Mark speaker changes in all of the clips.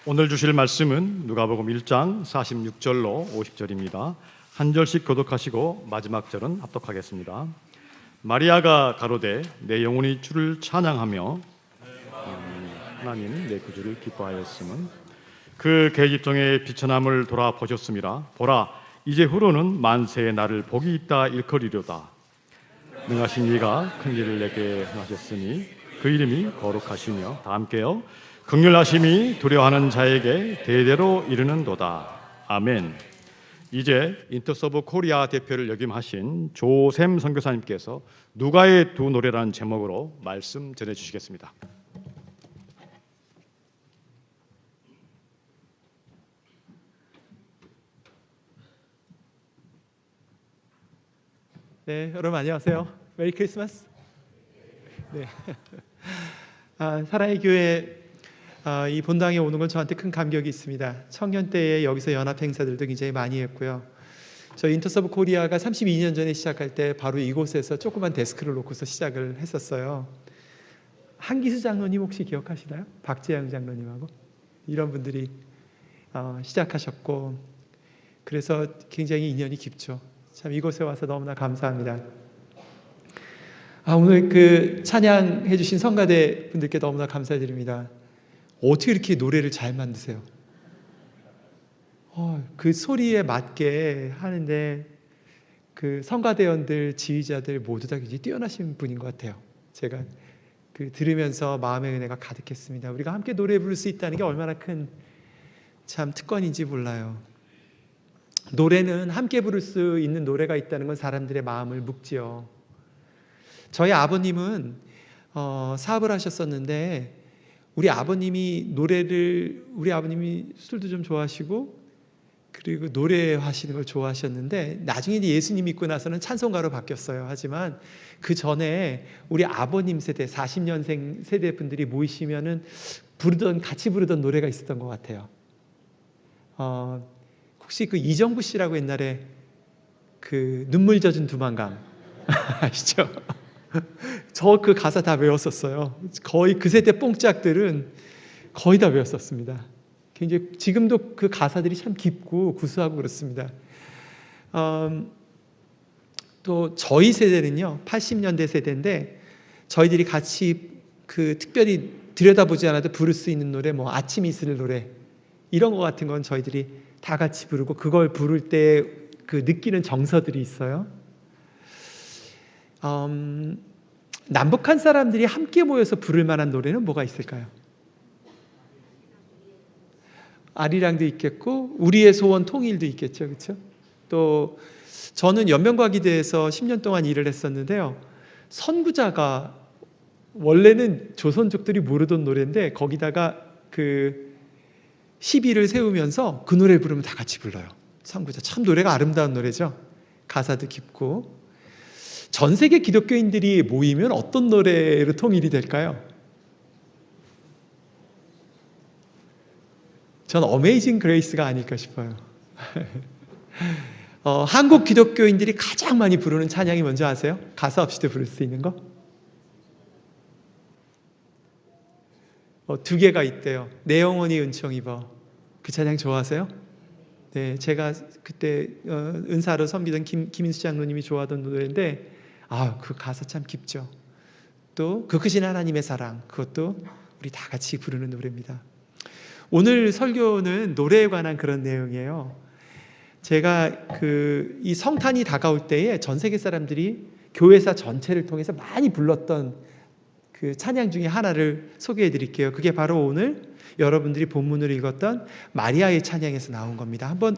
Speaker 1: 오늘 주실 말씀은 누가복음 1장 46절로 50절입니다. 한 절씩 교독하시고 마지막 절은 합독하겠습니다. 마리아가 가로되 내 영혼이 주를 찬양하며 하나님 내 구주를 기뻐하였음은 그 계집종의 비천함을 돌아보셨음이라. 보라 이제후로는 만세의 나를 복이 있다 일컬이로다. 능하신 이가 큰 일을 내게 하셨으니 그 이름이 거룩하시며 다 함께요. 긍휼하심이 두려워하는 자에게 대대로 이르는도다. 아멘. 이제 인터서브 코리아 대표를 역임하신 조샘 선교사님께서 누가의 두 노래라는 제목으로 말씀 전해주시겠습니다.
Speaker 2: 네, 여러분 안녕하세요. 메리 크리스마스. 네. 사랑의 교회 이 본당에 오는 건 저한테 큰 감격이 있습니다. 청년 때에 여기서 연합 행사들도 굉장히 많이 했고요. 저희 인터서브 코리아가 32년 전에 시작할 때 바로 이곳에서 조그만 데스크를 놓고서 시작을 했었어요. 한기수 장로님 혹시 기억하시나요? 박재영 장로님하고 이런 분들이 시작하셨고, 그래서 굉장히 인연이 깊죠. 참 이곳에 와서 너무나 감사합니다. 오늘 그 찬양해 주신 성가대 분들께 너무나 감사드립니다. 어떻게 이렇게 노래를 잘 만드세요? 그 소리에 맞게 하는데 그 성가대원들, 지휘자들 모두 다 굉장히 뛰어나신 분인 것 같아요. 제가 그 들으면서 마음의 은혜가 가득했습니다. 우리가 함께 노래 부를 수 있다는 게 얼마나 큰 참 특권인지 몰라요. 노래는 함께 부를 수 있는 노래가 있다는 건 사람들의 마음을 묶지요. 저희 아버님은 사업을 하셨었는데 우리 아버님이 술도 좀 좋아하시고 그리고 노래하시는 걸 좋아하셨는데 나중에 예수님 믿고 나서는 찬송가로 바뀌었어요. 하지만 그 전에 우리 아버님 세대 40년생 세대 분들이 모이시면은 같이 부르던 노래가 있었던 것 같아요. 혹시 그 이정부 씨라고 옛날에 그 눈물 젖은 두만강 아시죠? 저 그 가사 다 외웠었어요. 거의 그 세대 뽕짝들은 거의 다 외웠었습니다. 굉장히 지금도 그 가사들이 참 깊고 구수하고 그렇습니다. 또 저희 세대는요 80년대 세대인데 저희들이 같이 그 특별히 들여다보지 않아도 부를 수 있는 노래, 뭐 아침 이슬 노래 이런 거 같은 건 저희들이 다 같이 부르고 그걸 부를 때 그 느끼는 정서들이 있어요. 남북한 사람들이 함께 모여서 부를 만한 노래는 뭐가 있을까요? 아리랑도 있겠고 우리의 소원 통일도 있겠죠, 그렇죠? 또 저는 연명과기대에서 10년 동안 일을 했었는데요. 선구자가 원래는 조선족들이 모르던 노래인데 거기다가 그 시비를 세우면서 그 노래 부르면 다 같이 불러요. 선구자 참 노래가 아름다운 노래죠. 가사도 깊고. 전 세계 기독교인들이 모이면 어떤 노래로 통일이 될까요? 전 어메이징 그레이스가 아닐까 싶어요. 한국 기독교인들이 가장 많이 부르는 찬양이 뭔지 아세요? 가사 없이도 부를 수 있는 거? 두 개가 있대요. 내 영혼이 은총 입어. 그 찬양 좋아하세요? 네, 제가 그때 은사로 섬기던 김인수 장로님이 좋아하던 노래인데 그 가사 참 깊죠. 또 그 크신 하나님의 사랑, 그것도 우리 다 같이 부르는 노래입니다. 오늘 설교는 노래에 관한 그런 내용이에요. 제가 이 성탄이 다가올 때에 전 세계 사람들이 교회사 전체를 통해서 많이 불렀던 그 찬양 중에 하나를 소개해 드릴게요. 그게 바로 오늘 여러분들이 본문으로 읽었던 마리아의 찬양에서 나온 겁니다. 한번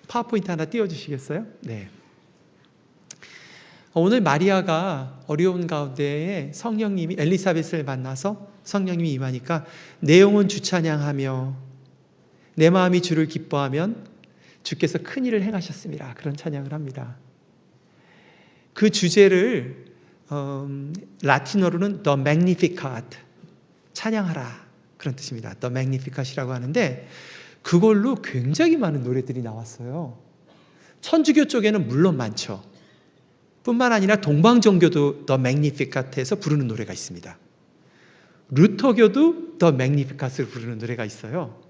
Speaker 2: 파워포인트 하나 띄워주시겠어요? 네. 오늘 마리아가 어려운 가운데에 성령님이 엘리사벳을 만나서 성령님이 임하니까 내 영혼 주 찬양하며 내 마음이 주를 기뻐하면 주께서 큰 일을 행하셨습니다. 그런 찬양을 합니다. 그 주제를 라틴어로는 The Magnificat, 찬양하라 그런 뜻입니다. The Magnificat이라고 하는데 그걸로 굉장히 많은 노래들이 나왔어요. 천주교 쪽에는 물론 많죠. 뿐만 아니라 동방정교도 The Magnificat에서 부르는 노래가 있습니다. 루터교도 The Magnificat을 부르는 노래가 있어요.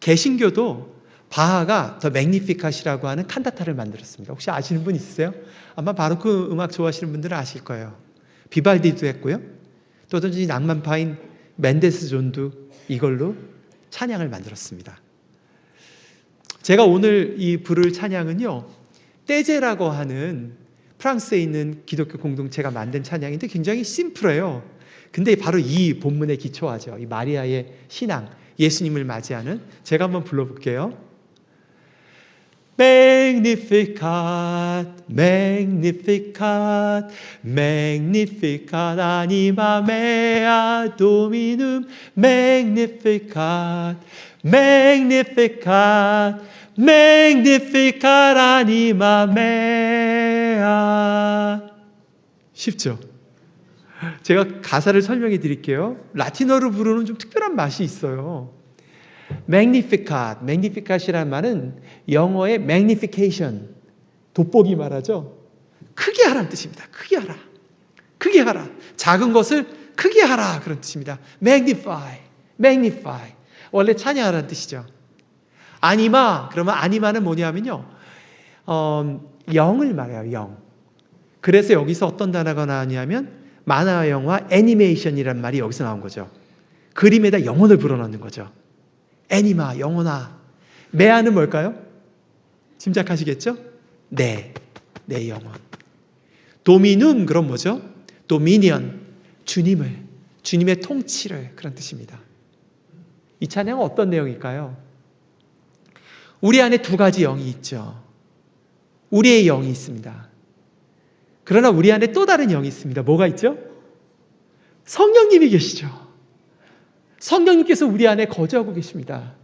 Speaker 2: 개신교도 바하가 더 맥니피캇이라고 하는 칸타타를 만들었습니다. 혹시 아시는 분 있으세요? 아마 바로크 음악 좋아하시는 분들은 아실 거예요. 비발디도 했고요. 또 어떤지 낭만파인 멘데스 존도 이걸로 찬양을 만들었습니다. 제가 오늘 이 부를 찬양은요, 떼제라고 하는 프랑스에 있는 기독교 공동체가 만든 찬양인데 굉장히 심플해요. 근데 바로 이 본문에 기초하죠. 이 마리아의 신앙, 예수님을 맞이하는. 제가 한번 불러볼게요. Magnificat, Magnificat, Magnificat anima mea Dominum, Magnificat, Magnificat, Magnificat anima mea. 쉽죠? 제가 가사를 설명해 드릴게요. 라틴어로 부르는 좀 특별한 맛이 있어요. Magnificat, Magnificat이라는 말은 영어의 magnification, 돋보기 말하죠. 크게 하라는 뜻입니다. 크게 하라, 크게 하라. 작은 것을 크게 하라, 그런 뜻입니다. Magnify, Magnify. 원래 찬양하라는 뜻이죠. 아니마, 그러면 아니마는 뭐냐면요, 영을 말해요. 영. 그래서 여기서 어떤 단어가 나왔냐면 만화 영화 애니메이션이란 말이 여기서 나온 거죠. 그림에다 영혼을 불어넣는 거죠. 애니마, 영혼아. 메아는 뭘까요? 짐작하시겠죠? 내 영혼. 도미눔, 그럼 뭐죠? 도미니언, 주님의 통치를, 그런 뜻입니다. 이 찬양은 어떤 내용일까요? 우리 안에 두 가지 영이 있죠. 우리의 영이 있습니다. 그러나 우리 안에 또 다른 영이 있습니다. 뭐가 있죠? 성령님이 계시죠. 성령님께서 우리 안에 거주하고 계십니다.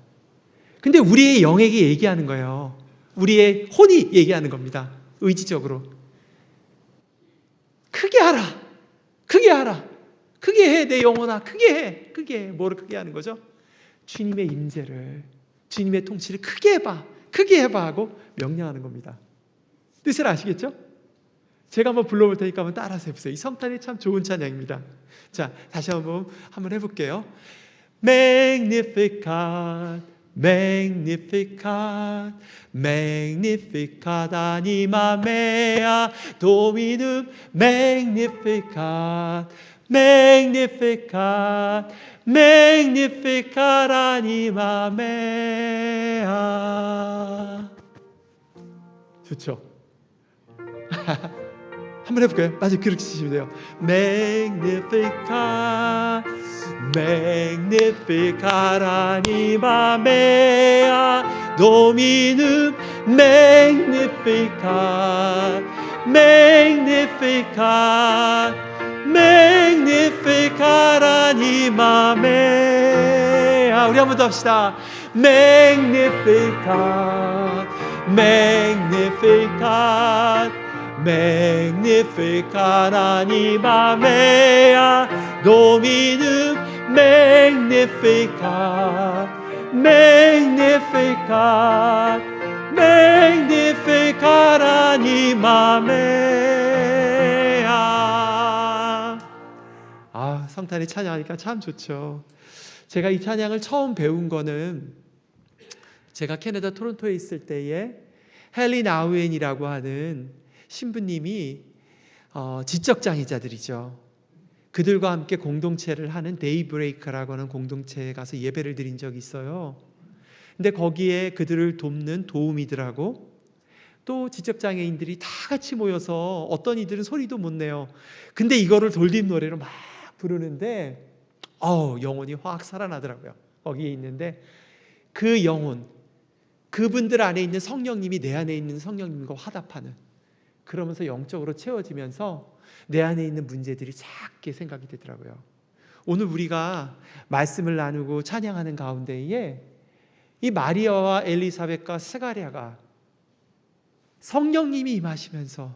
Speaker 2: 근데 우리의 영에게 얘기하는 거예요. 우리의 혼이 얘기하는 겁니다. 의지적으로. 크게 하라. 크게 하라. 크게 해, 내 영혼아. 크게 해. 크게 해. 뭐를 크게 하는 거죠? 주님의 임재를, 주님의 통치를 크게 해봐. 크게 해봐 하고 명령하는 겁니다. 뜻을 아시겠죠? 제가 한번 불러볼 테니까 한번 따라서 해보세요. 이 성탄이 참 좋은 찬양입니다. 자, 다시 한번 해볼게요. Magnificat, Magnificat, Magnificat anima mea Dominum, Magnificat, Magnificat, Magnificat anima mea. 좋죠? 한번 해볼까요? 맞아요. 그렇게 치시면 돼요. Magnificat, Magnificat anima mea Dominum, Magnificat, Magnificat, Magnificat anima mea. 우리 한 번 더 합시다. Magnificat, Magnificat, Magnificat anima mea Dominum, Magnificat, Magnificat, Magnificat anima mea. 아, 성탄에 찬양하니까 참 좋죠. 제가 이 찬양을 처음 배운 거는 제가 캐나다 토론토에 있을 때에 헬린 아우엔이라고 하는 신부님이 지적장애자들이죠. 그들과 함께 공동체를 하는 데이브레이크라고 하는 공동체에 가서 예배를 드린 적이 있어요. 근데 거기에 그들을 돕는 도우미들하고 또 지적장애인들이 다 같이 모여서 어떤 이들은 소리도 못 내요. 근데 이거를 돌림 노래로 막 부르는데 영혼이 확 살아나더라고요. 거기에 있는데 그 영혼, 그분들 안에 있는 성령님이 내 안에 있는 성령님과 화답하는, 그러면서 영적으로 채워지면서 내 안에 있는 문제들이 작게 생각이 되더라고요. 오늘 우리가 말씀을 나누고 찬양하는 가운데에 이 마리아와 엘리사벳과 스가랴가 성령님이 임하시면서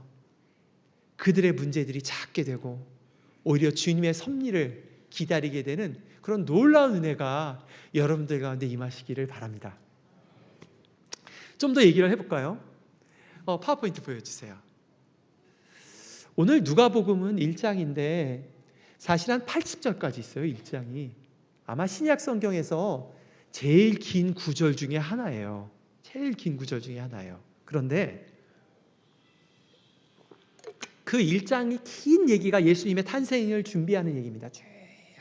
Speaker 2: 그들의 문제들이 작게 되고 오히려 주님의 섭리를 기다리게 되는 그런 놀라운 은혜가 여러분들 가운데 임하시기를 바랍니다. 좀 더 얘기를 해볼까요? 파워포인트 보여주세요. 오늘 누가복음은 1장인데 사실 한 80절까지 있어요. 1장이. 아마 신약 성경에서 제일 긴 구절 중에 하나예요. 제일 긴 구절 중에 하나예요. 그런데 그 1장이 긴 얘기가 예수님의 탄생을 준비하는 얘기입니다. 쭉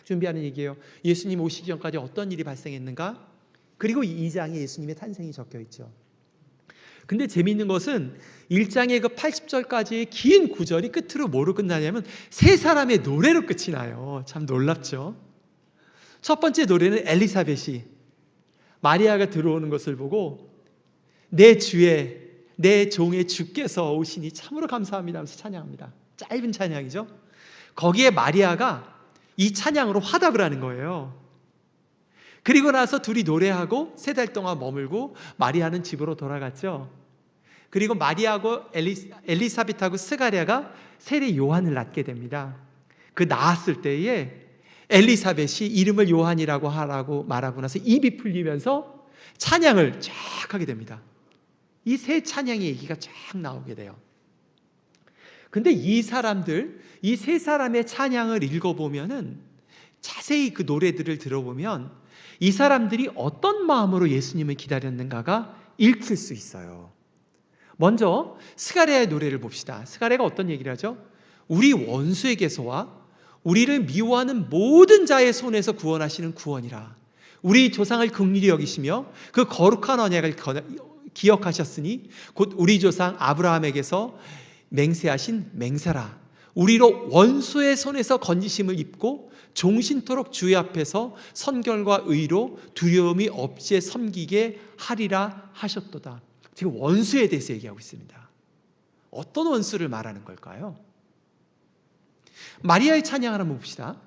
Speaker 2: 준비하는 얘기예요. 예수님 오시기 전까지 어떤 일이 발생했는가? 그리고 2장에 예수님의 탄생이 적혀 있죠. 근데 재미있는 것은 1장의 그 80절까지의 긴 구절이 끝으로 뭐로 끝나냐면 세 사람의 노래로 끝이 나요. 참 놀랍죠. 첫 번째 노래는 엘리사벳이 마리아가 들어오는 것을 보고 내 종의 주께서 오시니 참으로 감사합니다 하면서 찬양합니다. 짧은 찬양이죠. 거기에 마리아가 이 찬양으로 화답을 하는 거예요. 그리고 나서 둘이 노래하고 3달 동안 머물고 마리아는 집으로 돌아갔죠. 그리고 마리아하고 엘리사벳하고 스가랴가 세례 요한을 낳게 됩니다. 그 낳았을 때에 엘리사벳이 이름을 요한이라고 하라고 말하고 나서 입이 풀리면서 찬양을 쫙 하게 됩니다. 이 세 찬양의 얘기가 쫙 나오게 돼요. 근데 이 세 사람의 찬양을 읽어보면은 자세히 그 노래들을 들어보면 이 사람들이 어떤 마음으로 예수님을 기다렸는가가 읽힐 수 있어요. 먼저 스가랴의 노래를 봅시다. 스가랴가 어떤 얘기를 하죠? 우리 원수에게서와 우리를 미워하는 모든 자의 손에서 구원하시는 구원이라. 우리 조상을 긍휼히 여기시며 그 거룩한 언약을 기억하셨으니 곧 우리 조상 아브라함에게서 맹세하신 맹세라. 우리로 원수의 손에서 건지심을 입고 종신토록 주의 앞에서 선결과 의로 두려움이 없이 섬기게 하리라 하셨도다. 지금 원수에 대해서 얘기하고 있습니다. 어떤 원수를 말하는 걸까요? 마리아의 찬양을 한번 봅시다.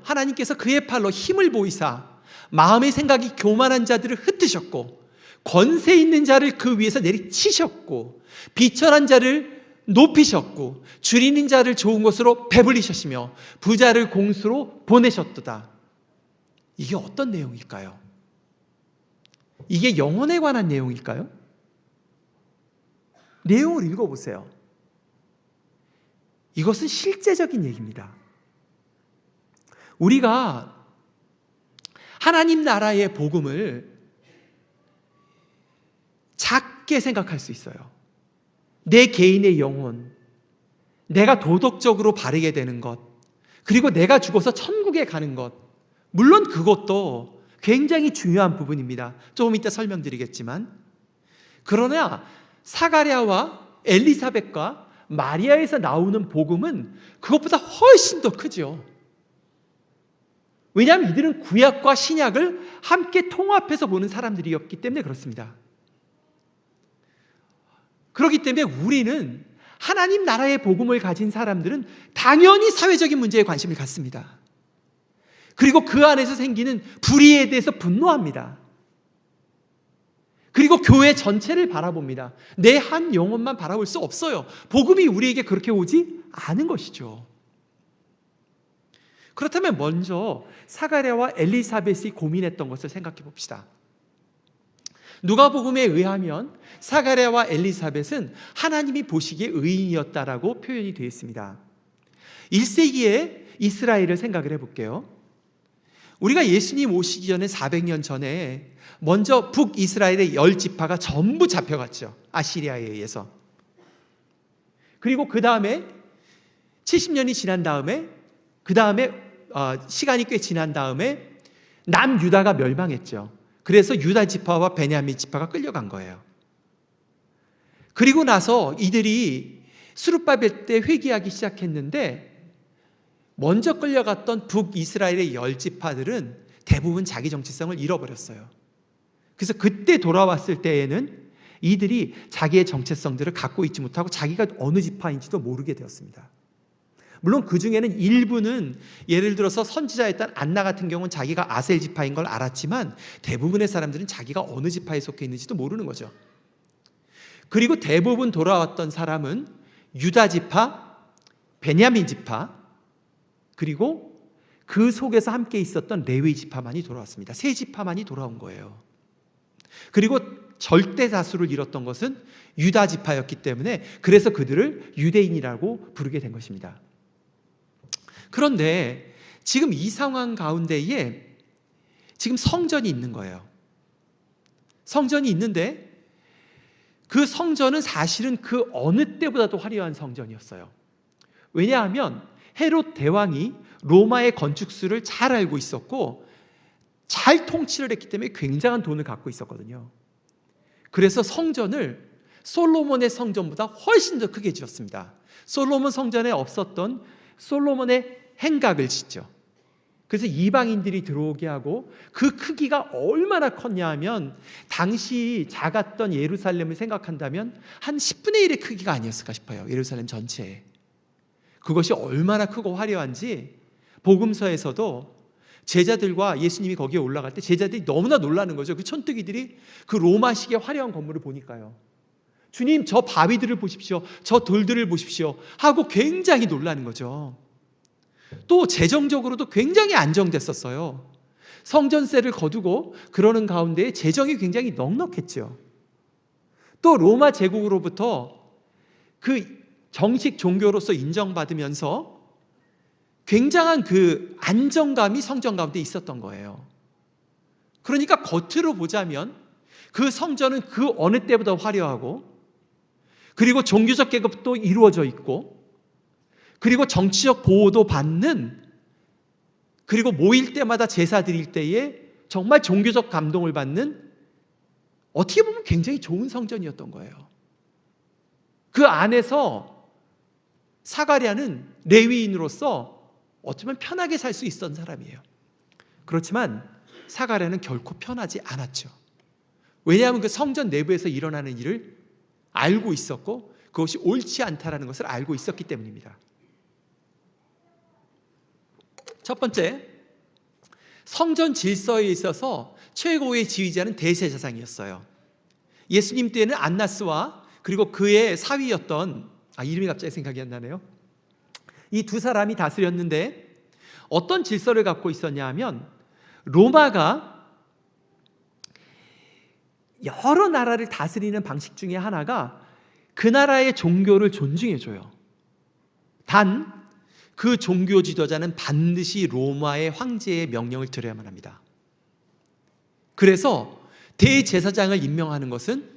Speaker 2: 하나님께서 그의 팔로 힘을 보이사 마음의 생각이 교만한 자들을 흩으셨고 권세 있는 자를 그 위에서 내리치셨고 비천한 자를 높이셨고 줄이는 자를 좋은 것으로 배불리셨으며 부자를 공수로 보내셨도다. 이게 어떤 내용일까요? 이게 영혼에 관한 내용일까요? 내용을 읽어보세요. 이것은 실제적인 얘기입니다. 우리가 하나님 나라의 복음을 작게 생각할 수 있어요. 내 개인의 영혼, 내가 도덕적으로 바르게 되는 것, 그리고 내가 죽어서 천국에 가는 것, 물론 그것도 굉장히 중요한 부분입니다. 조금 이따 설명드리겠지만, 그러나 사가랴와 엘리사벳과 마리아에서 나오는 복음은 그것보다 훨씬 더 크죠. 왜냐하면 이들은 구약과 신약을 함께 통합해서 보는 사람들이었기 때문에 그렇습니다. 그렇기 때문에 우리는 하나님 나라의 복음을 가진 사람들은 당연히 사회적인 문제에 관심을 갖습니다. 그리고 그 안에서 생기는 불의에 대해서 분노합니다. 그리고 교회 전체를 바라봅니다. 내 한 영혼만 바라볼 수 없어요. 복음이 우리에게 그렇게 오지 않은 것이죠. 그렇다면 먼저 사가랴와 엘리사벳이 고민했던 것을 생각해 봅시다. 누가복음에 의하면 사가랴와 엘리사벳은 하나님이 보시기에 의인이었다라고 표현이 되어 있습니다. 1세기의 이스라엘을 생각을 해볼게요. 우리가 예수님 오시기 전에 400년 전에 먼저 북이스라엘의 10지파가 전부 잡혀갔죠. 아시리아에 의해서. 그리고 그 다음에 70년이 지난 다음에 시간이 꽤 지난 다음에 남유다가 멸망했죠. 그래서 유다 지파와 베냐민 지파가 끌려간 거예요. 그리고 나서 이들이 스룹바벨 때 회개하기 시작했는데 먼저 끌려갔던 북이스라엘의 10지파들은 대부분 자기 정체성을 잃어버렸어요. 그래서 그때 돌아왔을 때에는 이들이 자기의 정체성들을 갖고 있지 못하고 자기가 어느 지파인지도 모르게 되었습니다. 물론 그 중에는 일부는 예를 들어서 선지자였던 안나 같은 경우는 자기가 아셀 지파인 걸 알았지만 대부분의 사람들은 자기가 어느 지파에 속해 있는지도 모르는 거죠. 그리고 대부분 돌아왔던 사람은 유다 지파, 베냐민 지파, 그리고 그 속에서 함께 있었던 레위 지파만이 돌아왔습니다. 세 지파만이 돌아온 거예요. 그리고 절대 다수를 잃었던 것은 유다 지파였기 때문에 그래서 그들을 유대인이라고 부르게 된 것입니다. 그런데 지금 이 상황 가운데에 지금 성전이 있는 거예요. 성전이 있는데 그 성전은 사실은 그 어느 때보다도 화려한 성전이었어요. 왜냐하면 헤롯 대왕이 로마의 건축술을 잘 알고 있었고 잘 통치를 했기 때문에 굉장한 돈을 갖고 있었거든요. 그래서 성전을 솔로몬의 성전보다 훨씬 더 크게 지었습니다. 솔로몬 성전에 없었던 솔로몬의 행각을 짓죠. 그래서 이방인들이 들어오게 하고 그 크기가 얼마나 컸냐 하면 당시 작았던 예루살렘을 생각한다면 한 10분의 1의 크기가 아니었을까 싶어요. 예루살렘 전체에. 그것이 얼마나 크고 화려한지 복음서에서도 제자들과 예수님이 거기에 올라갈 때 제자들이 너무나 놀라는 거죠. 그 촌뜨기들이 그 로마식의 화려한 건물을 보니까요. 주님, 저 바위들을 보십시오. 저 돌들을 보십시오. 하고 굉장히 놀라는 거죠. 또 재정적으로도 굉장히 안정됐었어요. 성전세를 거두고 그러는 가운데 재정이 굉장히 넉넉했죠. 또 로마 제국으로부터 그 정식 종교로서 인정받으면서 굉장한 그 안정감이 성전 가운데 있었던 거예요. 그러니까 겉으로 보자면 그 성전은 그 어느 때보다 화려하고, 그리고 종교적 계급도 이루어져 있고, 그리고 정치적 보호도 받는, 그리고 모일 때마다 제사 드릴 때에 정말 종교적 감동을 받는, 어떻게 보면 굉장히 좋은 성전이었던 거예요. 그 안에서 사가랴는 레위인으로서 어쩌면 편하게 살 수 있었던 사람이에요. 그렇지만 사가랴는 결코 편하지 않았죠. 왜냐하면 그 성전 내부에서 일어나는 일을 알고 있었고 그것이 옳지 않다라는 것을 알고 있었기 때문입니다. 첫 번째, 성전 질서에 있어서 최고의 지휘자는 대제사장이었어요. 예수님 때는 안나스와 그리고 그의 사위였던, 이름이 갑자기 생각이 안 나네요. 이 두 사람이 다스렸는데 어떤 질서를 갖고 있었냐 하면, 로마가 여러 나라를 다스리는 방식 중에 하나가 그 나라의 종교를 존중해줘요. 단 그 종교 지도자는 반드시 로마의 황제의 명령을 들어야만 합니다. 그래서 대제사장을 임명하는 것은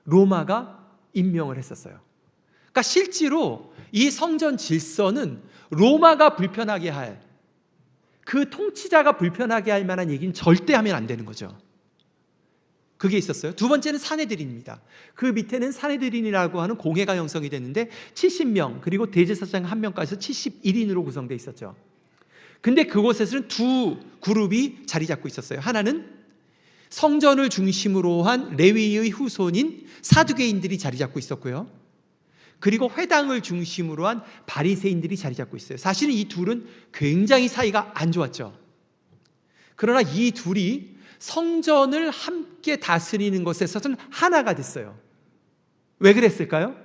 Speaker 2: 로마가 임명을 했었어요. 그러니까 실제로 이 성전 질서는 로마가 불편하게 할, 그 통치자가 불편하게 할 만한 얘기는 절대 하면 안 되는 거죠. 그게 있었어요. 두 번째는 사내들인입니다. 그 밑에는 사내들인이라고 하는 공회가 형성이 됐는데 70명, 그리고 대제사장 1명까지 해서 71인으로 구성되어 있었죠. 근데 그곳에서는 두 그룹이 자리 잡고 있었어요. 하나는 성전을 중심으로 한 레위의 후손인 사두개인들이 자리 잡고 있었고요. 그리고 회당을 중심으로 한 바리새인들이 자리 잡고 있어요. 사실은 이 둘은 굉장히 사이가 안 좋았죠. 그러나 이 둘이 성전을 함께 다스리는 것에서는 하나가 됐어요. 왜 그랬을까요?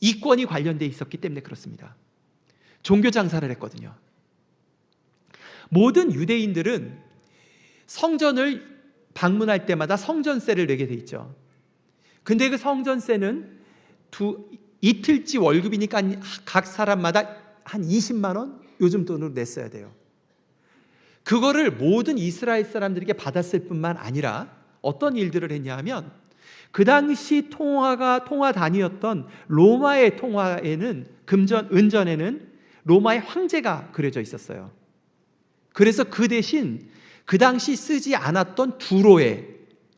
Speaker 2: 이권이 관련되어 있었기 때문에 그렇습니다. 종교 장사를 했거든요. 모든 유대인들은 성전을 방문할 때마다 성전세를 내게 돼 있죠. 근데 그 성전세는 이틀치 월급이니까 각 사람마다 한 20만 원? 요즘 돈으로 냈어야 돼요. 그거를 모든 이스라엘 사람들에게 받았을 뿐만 아니라 어떤 일들을 했냐 하면, 그 당시 통화 단위였던 로마의 통화에는, 은전에는 로마의 황제가 그려져 있었어요. 그래서 그 대신 그 당시 쓰지 않았던 두로의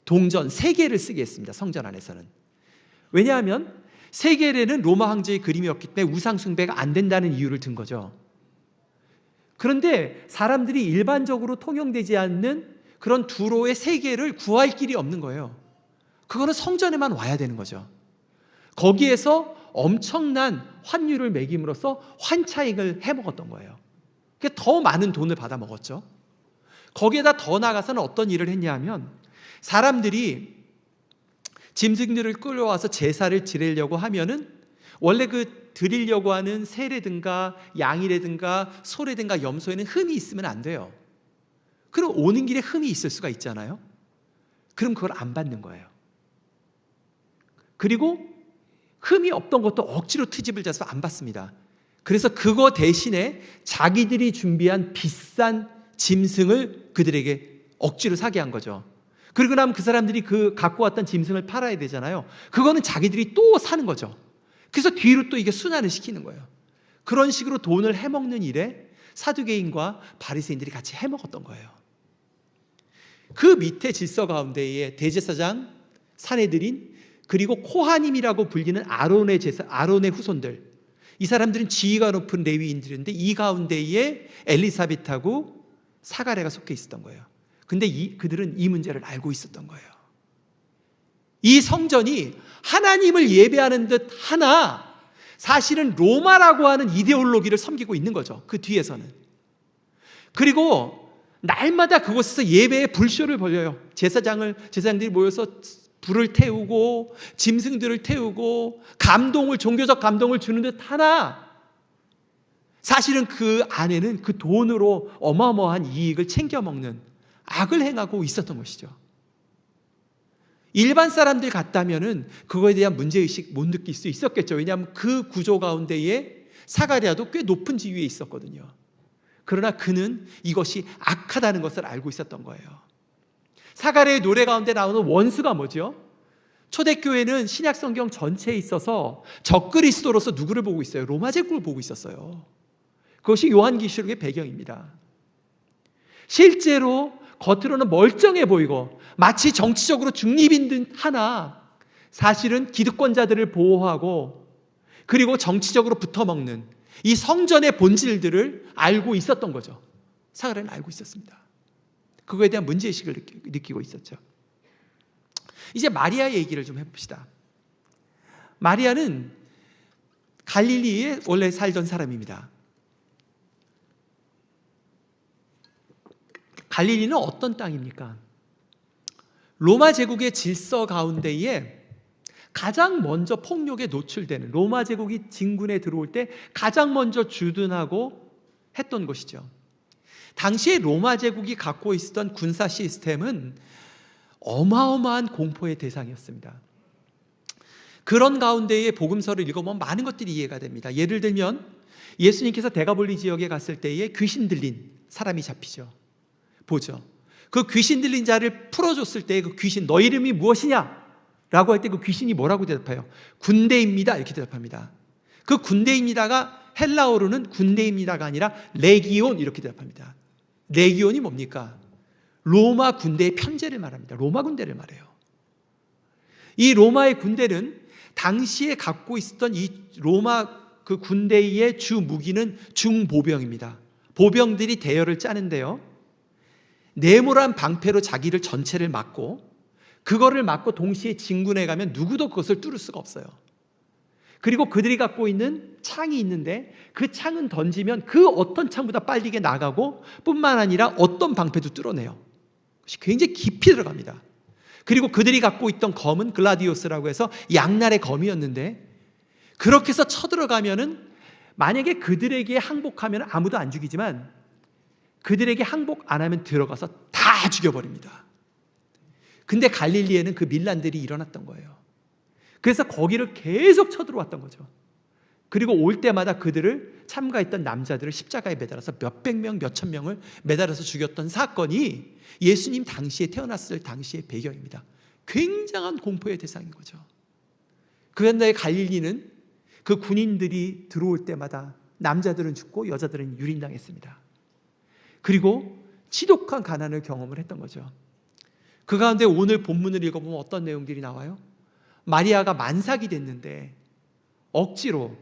Speaker 2: 동전 3개를 쓰게 했습니다. 성전 안에서는. 왜냐하면 세계례는 로마 황제의 그림이었기 때문에 우상 숭배가 안 된다는 이유를 든 거죠. 그런데 사람들이 일반적으로 통용되지 않는 그런 두로의 세계를 구할 길이 없는 거예요. 그거는 성전에만 와야 되는 거죠. 거기에서 엄청난 환율을 매김으로써 환차익을 해먹었던 거예요. 그러니까 더 많은 돈을 받아 먹었죠. 거기에다 더 나가서는 어떤 일을 했냐 하면, 사람들이 짐승들을 끌어와서 제사를 지내려고 하면은 원래 그 드리려고 하는 새라든가 양이라든가 소라든가 염소에는 흠이 있으면 안 돼요. 그럼 오는 길에 흠이 있을 수가 있잖아요. 그럼 그걸 안 받는 거예요. 그리고 흠이 없던 것도 억지로 트집을 잡아서 안 받습니다. 그래서 그거 대신에 자기들이 준비한 비싼 짐승을 그들에게 억지로 사게 한 거죠. 그리고 나면 그 사람들이 그 갖고 왔던 짐승을 팔아야 되잖아요. 그거는 자기들이 또 사는 거죠. 그래서 뒤로 또 이게 순환을 시키는 거예요. 그런 식으로 돈을 해먹는 일에 사두개인과 바리새인들이 같이 해먹었던 거예요. 그 밑에 질서 가운데에 대제사장, 산헤드린, 그리고 코하님이라고 불리는 아론의 후손들, 이 사람들은 지위가 높은 레위인들인데 이 가운데에 엘리사벳하고 사가랴가 속해 있었던 거예요. 근데 그들은 이 문제를 알고 있었던 거예요. 이 성전이 하나님을 예배하는 듯 하나 사실은 로마라고 하는 이데올로기를 섬기고 있는 거죠. 그 뒤에서는. 그리고 날마다 그곳에서 예배의 불쇼를 벌여요. 제사장들이 모여서 불을 태우고 짐승들을 태우고 종교적 감동을 주는 듯 하나 사실은 그 안에는 그 돈으로 어마어마한 이익을 챙겨 먹는 악을 행하고 있었던 것이죠. 일반 사람들 같다면은 그거에 대한 문제의식 못 느낄 수 있었겠죠. 왜냐하면 그 구조 가운데에 사가랴도 꽤 높은 지위에 있었거든요. 그러나 그는 이것이 악하다는 것을 알고 있었던 거예요. 사가랴의 노래 가운데 나오는 원수가 뭐죠? 초대교회는 신약성경 전체에 있어서 적그리스도로서 누구를 보고 있어요? 로마 제국을 보고 있었어요. 그것이 요한계시록의 배경입니다. 실제로 겉으로는 멀쩡해 보이고 마치 정치적으로 중립인 듯 하나 사실은 기득권자들을 보호하고 그리고 정치적으로 붙어먹는 이 성전의 본질들을 알고 있었던 거죠. 사가랴는 알고 있었습니다. 그거에 대한 문제의식을 느끼고 있었죠. 이제 마리아 얘기를 좀 해봅시다. 마리아는 갈릴리에 원래 살던 사람입니다. 갈릴리는 어떤 땅입니까? 로마 제국의 질서 가운데에 가장 먼저 폭력에 노출되는, 로마 제국이 진군에 들어올 때 가장 먼저 주둔하고 했던 곳이죠. 당시에 로마 제국이 갖고 있었던 군사 시스템은 어마어마한 공포의 대상이었습니다. 그런 가운데에 복음서를 읽어보면 많은 것들이 이해가 됩니다. 예를 들면 예수님께서 데가볼리 지역에 갔을 때에 귀신 들린 사람이 잡히죠. 보죠. 그 귀신 들린 자를 풀어줬을 때 그 귀신, 너 이름이 무엇이냐? 라고 할 때 그 귀신이 뭐라고 대답해요? 군대입니다. 이렇게 대답합니다. 그 군대입니다가 헬라어로는 군대입니다가 아니라 레기온 이렇게 대답합니다. 레기온이 뭡니까? 로마 군대의 편제를 말합니다. 로마 군대를 말해요. 이 로마의 군대는 당시에 갖고 있었던 이 로마 그 군대의 주 무기는 중보병입니다. 보병들이 대열을 짜는데요. 네모난 방패로 자기를 전체를 막고 그거를 막고 동시에 진군해 가면 누구도 그것을 뚫을 수가 없어요. 그리고 그들이 갖고 있는 창이 있는데 그 창은 던지면 그 어떤 창보다 빠르게 나가고 뿐만 아니라 어떤 방패도 뚫어내요. 그것이 굉장히 깊이 들어갑니다. 그리고 그들이 갖고 있던 검은 글라디오스라고 해서 양날의 검이었는데 그렇게 해서 쳐들어가면은 만약에 그들에게 항복하면 아무도 안 죽이지만 그들에게 항복 안 하면 들어가서 다 죽여버립니다. 근데 갈릴리에는 그 밀란들이 일어났던 거예요. 그래서 거기를 계속 쳐들어왔던 거죠. 그리고 올 때마다 그들을 참가했던 남자들을 십자가에 매달아서 몇백 명, 몇천 명을 매달아서 죽였던 사건이 예수님 당시에 태어났을 당시의 배경입니다. 굉장한 공포의 대상인 거죠. 그런데 갈릴리는 그 군인들이 들어올 때마다 남자들은 죽고 여자들은 유린당했습니다. 그리고 지독한 가난을 경험을 했던 거죠. 그 가운데 오늘 본문을 읽어보면 어떤 내용들이 나와요? 마리아가 만삭이 됐는데 억지로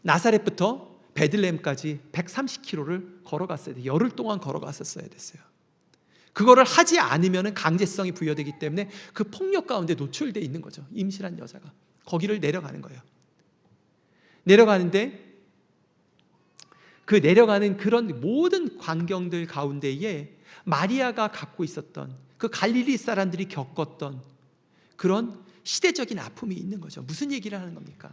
Speaker 2: 나사렛부터 베들레헴까지 130km를 걸어갔어야 돼요. 열흘 동안 걸어갔었어야 됐어요. 그거를 하지 않으면 강제성이 부여되기 때문에 그 폭력 가운데 노출되어 있는 거죠. 임신한 여자가. 거기를 내려가는 거예요. 내려가는데 그 내려가는 그런 모든 광경들 가운데에 마리아가 갖고 있었던 그 갈릴리 사람들이 겪었던 그런 시대적인 아픔이 있는 거죠. 무슨 얘기를 하는 겁니까?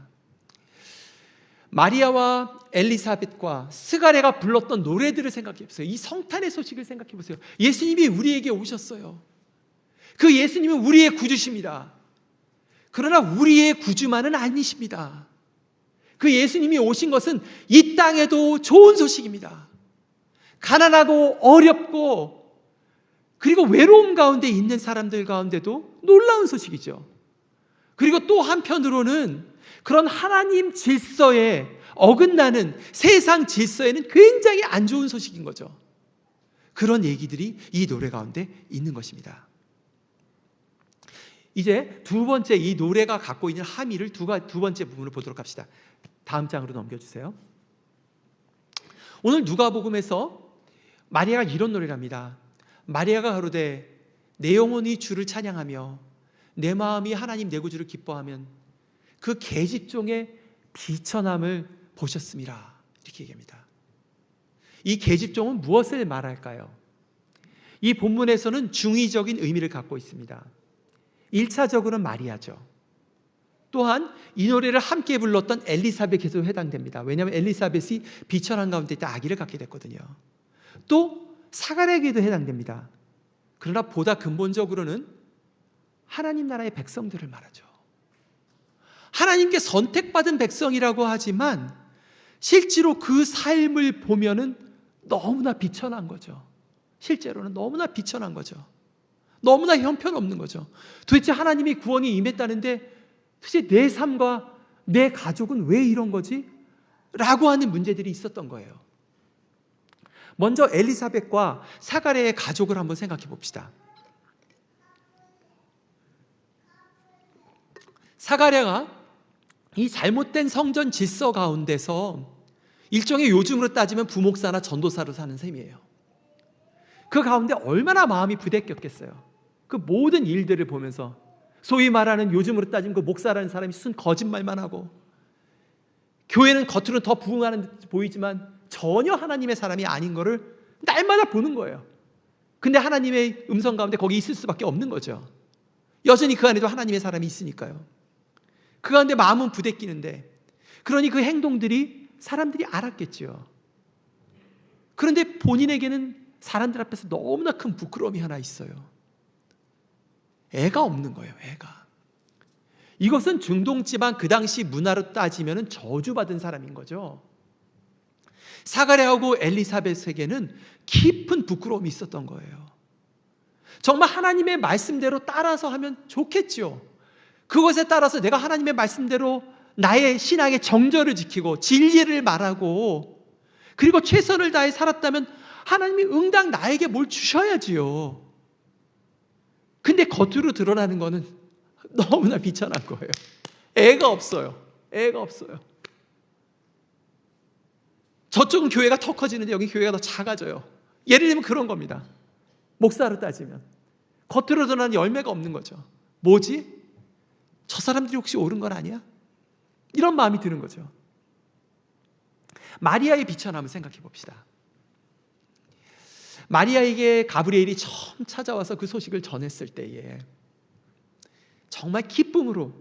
Speaker 2: 마리아와 엘리사벳과 스가랴가 불렀던 노래들을 생각해 보세요. 이 성탄의 소식을 생각해 보세요. 예수님이 우리에게 오셨어요. 그 예수님은 우리의 구주십니다. 그러나 우리의 구주만은 아니십니다. 그 예수님이 오신 것은 이 땅에도 좋은 소식입니다. 가난하고 어렵고 그리고 외로움 가운데 있는 사람들 가운데도 놀라운 소식이죠. 그리고 또 한편으로는 그런 하나님 질서에 어긋나는 세상 질서에는 굉장히 안 좋은 소식인 거죠. 그런 얘기들이 이 노래 가운데 있는 것입니다. 이제 두 번째, 이 노래가 갖고 있는 함의를 두 번째 부분을 보도록 합시다. 다음 장으로 넘겨주세요. 오늘 누가복음에서 마리아가 이런 노래를 합니다. 마리아가 가로되 내 영혼이 주를 찬양하며 내 마음이 하나님 내 구주를 기뻐하면 그 계집종의 비천함을 보셨음이라. 이렇게 얘기합니다. 이 계집종은 무엇을 말할까요? 이 본문에서는 중의적인 의미를 갖고 있습니다. 1차적으로는 마리아죠. 또한 이 노래를 함께 불렀던 엘리사벳에도 해당됩니다. 왜냐하면 엘리사벳이 비천한 가운데 있다 아기를 갖게 됐거든요. 또 사가랴에게도 해당됩니다. 그러나 보다 근본적으로는 하나님 나라의 백성들을 말하죠. 하나님께 선택받은 백성이라고 하지만 실제로 그 삶을 보면은 너무나 비천한 거죠. 실제로는 너무나 비천한 거죠. 너무나 형편없는 거죠. 도대체 하나님이 구원이 임했다는데 도대체 내 삶과 내 가족은 왜 이런 거지? 라고 하는 문제들이 있었던 거예요. 먼저 엘리사벳과 사가랴의 가족을 한번 생각해 봅시다. 사가랴가 이 잘못된 성전 질서 가운데서 일종의 요즘으로 따지면 부목사나 전도사로 사는 셈이에요. 그 가운데 얼마나 마음이 부대꼈겠어요. 그 모든 일들을 보면서 소위 말하는 요즘으로 따지면 그 목사라는 사람이 순 거짓말만 하고 교회는 겉으로는 더 부흥하는 듯 보이지만 전혀 하나님의 사람이 아닌 거를 날마다 보는 거예요. 근데 하나님의 음성 가운데 거기 있을 수밖에 없는 거죠. 여전히 그 안에도 하나님의 사람이 있으니까요. 그 가운데 마음은 부대끼는데 그러니 그 행동들이 사람들이 알았겠죠. 그런데 본인에게는 사람들 앞에서 너무나 큰 부끄러움이 하나 있어요. 애가 없는 거예요. 애가. 이것은 중동 지방 그 당시 문화로 따지면 저주받은 사람인 거죠. 사가랴하고 엘리사벳에게는 깊은 부끄러움이 있었던 거예요. 정말 하나님의 말씀대로 따라서 하면 좋겠죠. 그것에 따라서 내가 하나님의 말씀대로 나의 신앙의 정절을 지키고 진리를 말하고 그리고 최선을 다해 살았다면 하나님이 응당 나에게 뭘 주셔야지요. 근데 겉으로 드러나는 거는 너무나 비천한 거예요. 애가 없어요. 애가 없어요. 저쪽은 교회가 더 커지는데 여기 교회가 더 작아져요. 예를 들면 그런 겁니다. 목사로 따지면 겉으로 드러나는 열매가 없는 거죠. 뭐지? 저 사람들이 혹시 옳은 건 아니야? 이런 마음이 드는 거죠. 마리아의 비천함을 생각해 봅시다. 마리아에게 가브리엘이 처음 찾아와서 그 소식을 전했을 때에 정말 기쁨으로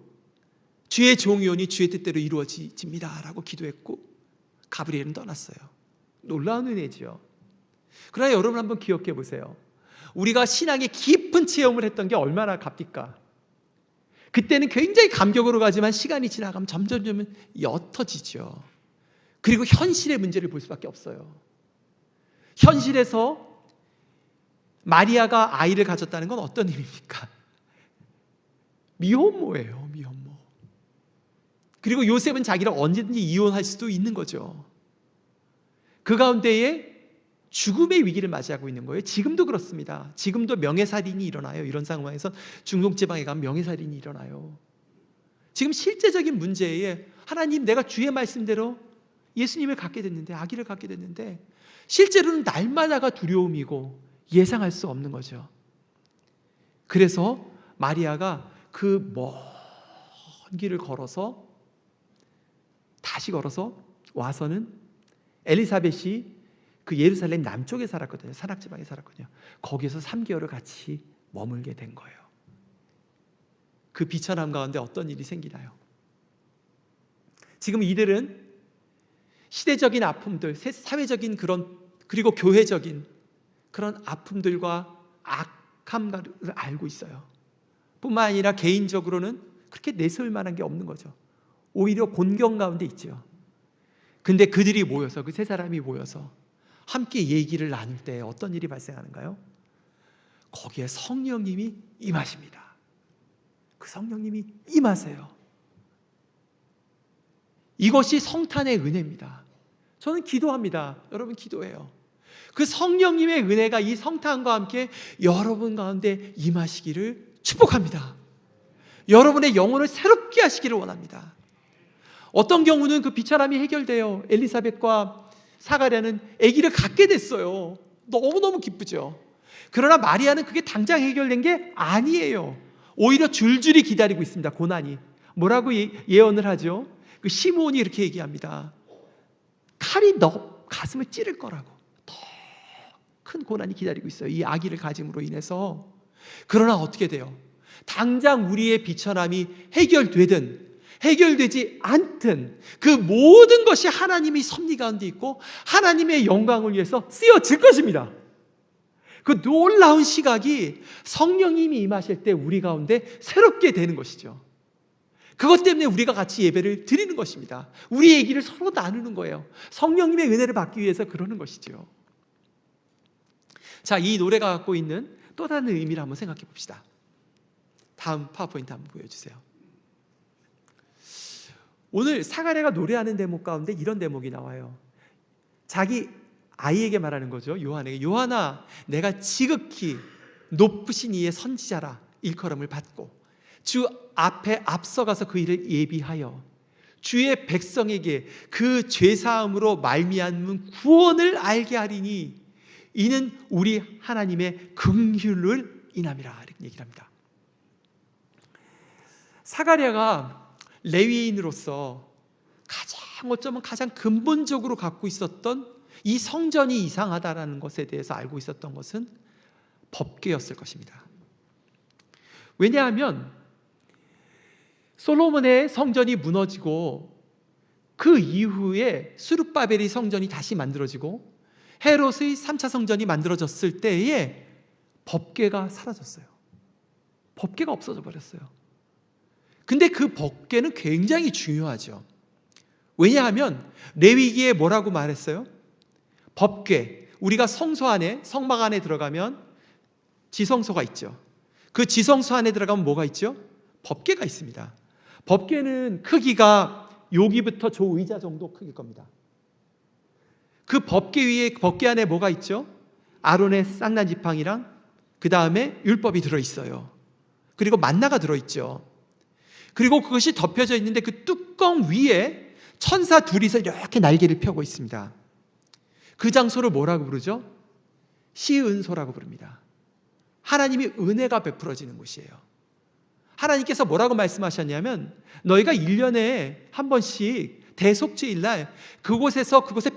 Speaker 2: 주의 종이오니 주의 뜻대로 이루어집니다 라고 기도했고 가브리엘은 떠났어요. 놀라운 은혜지요. 그러나 여러분 한번 기억해 보세요. 우리가 신앙의 깊은 체험을 했던 게 얼마나 값입니까? 그때는 굉장히 감격으로 가지만 시간이 지나가면 점점 옅어지죠. 그리고 현실의 문제를 볼 수밖에 없어요. 현실에서 마리아가 아이를 가졌다는 건 어떤 의미입니까? 미혼모예요. 미혼모. 그리고 요셉은 자기를 언제든지 이혼할 수도 있는 거죠. 그 가운데에 죽음의 위기를 맞이하고 있는 거예요. 지금도 그렇습니다. 지금도 명예살인이 일어나요. 이런 상황에서 중동 지방에 가면 명예살인이 일어나요. 지금 실제적인 문제에 하나님 내가 주의 말씀대로 예수님을 갖게 됐는데 아기를 갖게 됐는데 실제로는 날마다가 두려움이고 예상할 수 없는 거죠. 그래서 마리아가 그 먼 길을 걸어서 다시 걸어서 와서는 엘리사벳이 그 예루살렘 남쪽에 살았거든요. 산악지방에 살았거든요. 거기에서 3개월을 같이 머물게 된 거예요. 그 비천함 가운데 어떤 일이 생기나요? 지금 이들은 시대적인 아픔들, 사회적인 그리고 교회적인 그런 아픔들과 악함을 알고 있어요. 뿐만 아니라 개인적으로는 그렇게 내세울 만한 게 없는 거죠. 오히려 곤경 가운데 있죠. 근데 그들이 모여서 그 세 사람이 모여서 함께 얘기를 나눌 때 어떤 일이 발생하는가요? 거기에 성령님이 임하십니다. 그 성령님이 임하세요. 이것이 성탄의 은혜입니다. 저는 기도합니다. 여러분 기도해요. 그 성령님의 은혜가 이 성탄과 함께 여러분 가운데 임하시기를 축복합니다. 여러분의 영혼을 새롭게 하시기를 원합니다. 어떤 경우는 그 비천함이 해결돼요. 엘리사벳과 사가랴는 아기를 갖게 됐어요. 너무너무 기쁘죠. 그러나 마리아는 그게 당장 해결된 게 아니에요. 오히려 줄줄이 기다리고 있습니다. 고난이. 뭐라고 예언을 하죠? 그 시므온이 이렇게 얘기합니다. 칼이 너 가슴을 찌를 거라고. 더 큰 고난이 기다리고 있어요. 이 아기를 가짐으로 인해서. 그러나 어떻게 돼요? 당장 우리의 비천함이 해결되든 해결되지 않든 그 모든 것이 하나님의 섭리 가운데 있고 하나님의 영광을 위해서 쓰여질 것입니다. 그 놀라운 시각이 성령님이 임하실 때 우리 가운데 새롭게 되는 것이죠. 그것 때문에 우리가 같이 예배를 드리는 것입니다. 우리 얘기를 서로 나누는 거예요. 성령님의 은혜를 받기 위해서 그러는 것이죠. 자, 이 노래가 갖고 있는 또 다른 의미를 한번 생각해 봅시다. 다음 파워포인트 한번 보여주세요. 오늘 사가랴가 노래하는 대목 가운데 이런 대목이 나와요. 자기 아이에게 말하는 거죠. 요한에게. 요한아, 내가 지극히 높으신 이의 선지자라 일컬음을 받고 주 앞에 앞서가서 그 일을 예비하여 주의 백성에게 그 죄사함으로 말미암은 구원을 알게 하리니 이는 우리 하나님의 긍휼을 인함이라 이렇게 얘기를 합니다. 사가랴가 레위인으로서 어쩌면 가장 근본적으로 갖고 있었던 이 성전이 이상하다라는 것에 대해서 알고 있었던 것은 법궤였을 것입니다. 왜냐하면 솔로몬의 성전이 무너지고 그 이후에 스룹바벨이 성전이 다시 만들어지고 헤롯의 3차 성전이 만들어졌을 때에 법궤가 사라졌어요. 법궤가 없어져 버렸어요. 근데 그 법궤는 굉장히 중요하죠. 왜냐하면 레위기에 뭐라고 말했어요? 법궤, 우리가 성소 안에, 성막 안에 들어가면 지성소가 있죠. 그 지성소 안에 들어가면 뭐가 있죠? 법궤가 있습니다. 법궤는 크기가 여기부터 저 의자 정도 크기일 겁니다. 그 법궤 위에, 법궤 안에 뭐가 있죠? 아론의 쌍난 지팡이랑 그 다음에 율법이 들어있어요. 그리고 만나가 들어있죠. 그리고 그것이 덮여져 있는데 그 뚜껑 위에 천사 둘이서 이렇게 날개를 펴고 있습니다. 그 장소를 뭐라고 부르죠? 시은소라고 부릅니다. 하나님이 은혜가 베풀어지는 곳이에요. 하나님께서 뭐라고 말씀하셨냐면 너희가 1년에 한 번씩 대속죄일날 그곳에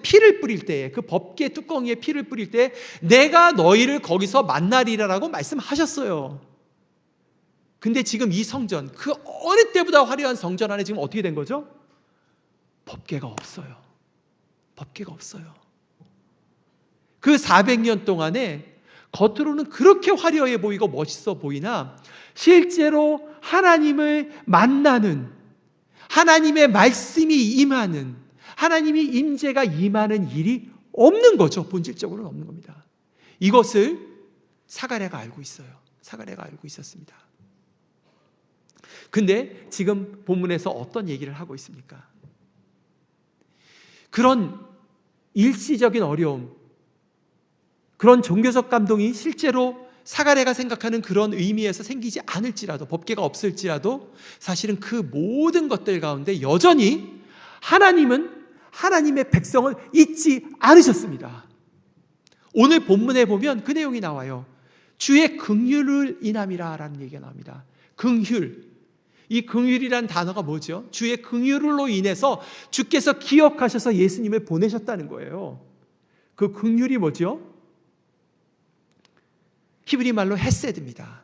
Speaker 2: 피를 뿌릴 때에 그 법궤 뚜껑 위에 피를 뿌릴 때 내가 너희를 거기서 만나리라라고 말씀하셨어요. 근데 지금 이 성전, 그 어느 때보다 화려한 성전 안에 지금 어떻게 된 거죠? 법궤가 없어요. 법궤가 없어요. 그 400년 동안에 겉으로는 그렇게 화려해 보이고 멋있어 보이나 실제로 하나님을 만나는, 하나님의 말씀이 임하는, 하나님의 임재가 임하는 일이 없는 거죠. 본질적으로는 없는 겁니다. 이것을 사가랴가 알고 있어요. 사가랴가 알고 있었습니다. 근데 지금 본문에서 어떤 얘기를 하고 있습니까? 그런 일시적인 어려움, 그런 종교적 감동이 실제로 사가랴가 생각하는 그런 의미에서 생기지 않을지라도, 법궤가 없을지라도 사실은 그 모든 것들 가운데 여전히 하나님은 하나님의 백성을 잊지 않으셨습니다. 오늘 본문에 보면 그 내용이 나와요. 주의 긍휼을 인함이라 라는 얘기가 나옵니다. 긍휼. 이 긍휼이라는 단어가 뭐죠? 주의 긍휼로 인해서 주께서 기억하셔서 예수님을 보내셨다는 거예요. 그 긍휼이 뭐죠? 히브리 말로 헤세드입니다.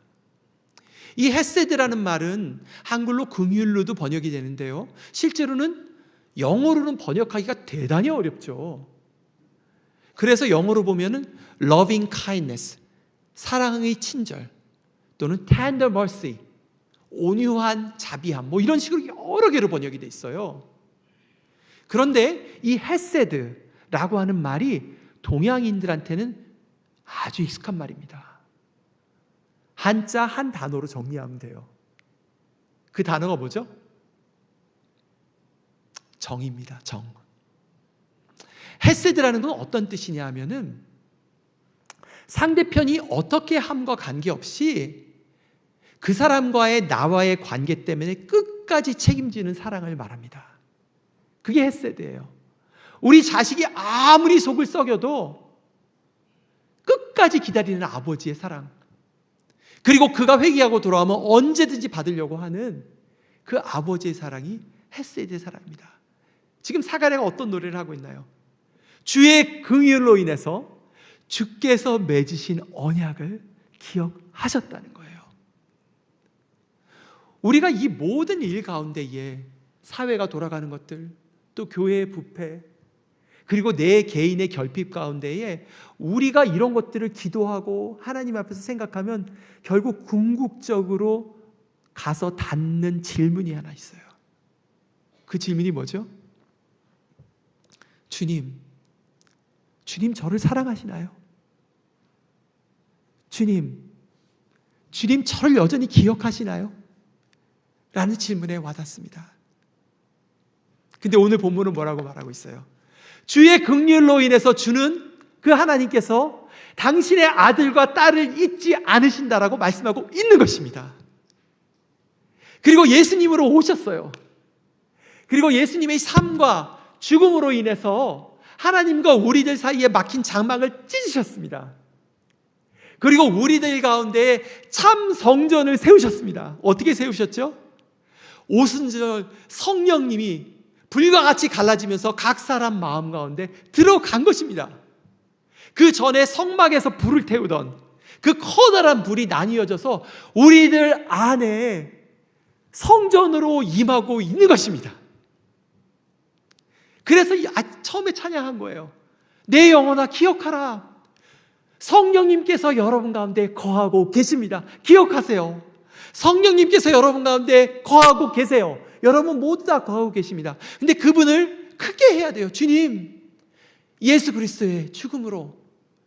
Speaker 2: 이 헤세드라는 말은 한글로 긍휼로도 번역이 되는데요. 실제로는 영어로는 번역하기가 대단히 어렵죠. 그래서 영어로 보면은 loving kindness, 사랑의 친절, 또는 tender mercy, 온유한 자비함, 뭐 이런 식으로 여러 개로 번역이 돼 있어요. 그런데 이 헤세드라고 하는 말이 동양인들한테는 아주 익숙한 말입니다. 한자 한 단어로 정리하면 돼요. 그 단어가 뭐죠? 정입니다. 정. 헤세드라는 건 어떤 뜻이냐 하면은 상대편이 어떻게 함과 관계없이 그 사람과의 나와의 관계 때문에 끝까지 책임지는 사랑을 말합니다. 그게 헤세드예요. 우리 자식이 아무리 속을 썩여도 끝까지 기다리는 아버지의 사랑, 그리고 그가 회개하고 돌아오면 언제든지 받으려고 하는 그 아버지의 사랑이 헤세드의 사랑입니다. 지금 사가랴가 어떤 노래를 하고 있나요? 주의 긍휼로 인해서 주께서 맺으신 언약을 기억하셨다는 거예요. 우리가 이 모든 일 가운데에 사회가 돌아가는 것들, 또 교회의 부패, 그리고 내 개인의 결핍 가운데에 우리가 이런 것들을 기도하고 하나님 앞에서 생각하면 결국 궁극적으로 가서 닿는 질문이 하나 있어요. 그 질문이 뭐죠? 주님 저를 사랑하시나요? 주님 저를 여전히 기억하시나요? 라는 질문에 와닿습니다. 근데 오늘 본문은 뭐라고 말하고 있어요? 주의 긍휼로 인해서 주는 그 하나님께서 당신의 아들과 딸을 잊지 않으신다라고 말씀하고 있는 것입니다. 그리고 예수님으로 오셨어요. 그리고 예수님의 삶과 죽음으로 인해서 하나님과 우리들 사이에 막힌 장막을 찢으셨습니다. 그리고 우리들 가운데 참 성전을 세우셨습니다. 어떻게 세우셨죠? 오순절 성령님이 불과 같이 갈라지면서 각 사람 마음 가운데 들어간 것입니다. 그 전에 성막에서 불을 태우던 그 커다란 불이 나뉘어져서 우리들 안에 성전으로 임하고 있는 것입니다. 그래서 처음에 찬양한 거예요. 내 영혼아 기억하라. 성령님께서 여러분 가운데 거하고 계십니다. 기억하세요. 성령님께서 여러분 가운데 거하고 계세요. 여러분 모두 다 거하고 계십니다. 근데 그분을 크게 해야 돼요. 주님, 예수 그리스도의 죽음으로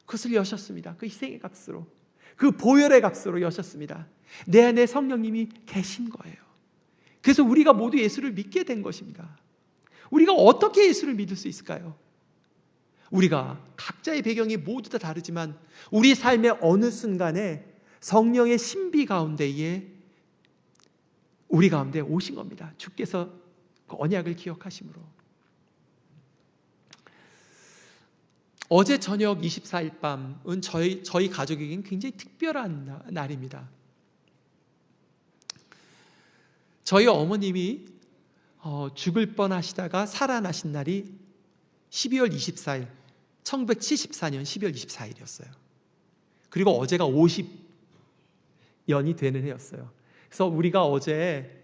Speaker 2: 그것을 여셨습니다. 그 희생의 값으로, 그 보혈의 값으로 여셨습니다. 내 안에 성령님이 계신 거예요. 그래서 우리가 모두 예수를 믿게 된 것입니다. 우리가 어떻게 예수를 믿을 수 있을까요? 우리가 각자의 배경이 모두 다 다르지만 우리 삶의 어느 순간에 성령의 신비 가운데에 우리 가운데 오신 겁니다. 주께서 그 언약을 기억하심으로. 어제 저녁 24일 밤은 저희 가족에게는 굉장히 특별한 날입니다. 저희 어머님이 죽을 뻔하시다가 살아나신 날이 12월 24일, 1974년 12월 24일이었어요. 그리고 어제가 50년이 되는 해였어요. 그래서 우리가 어제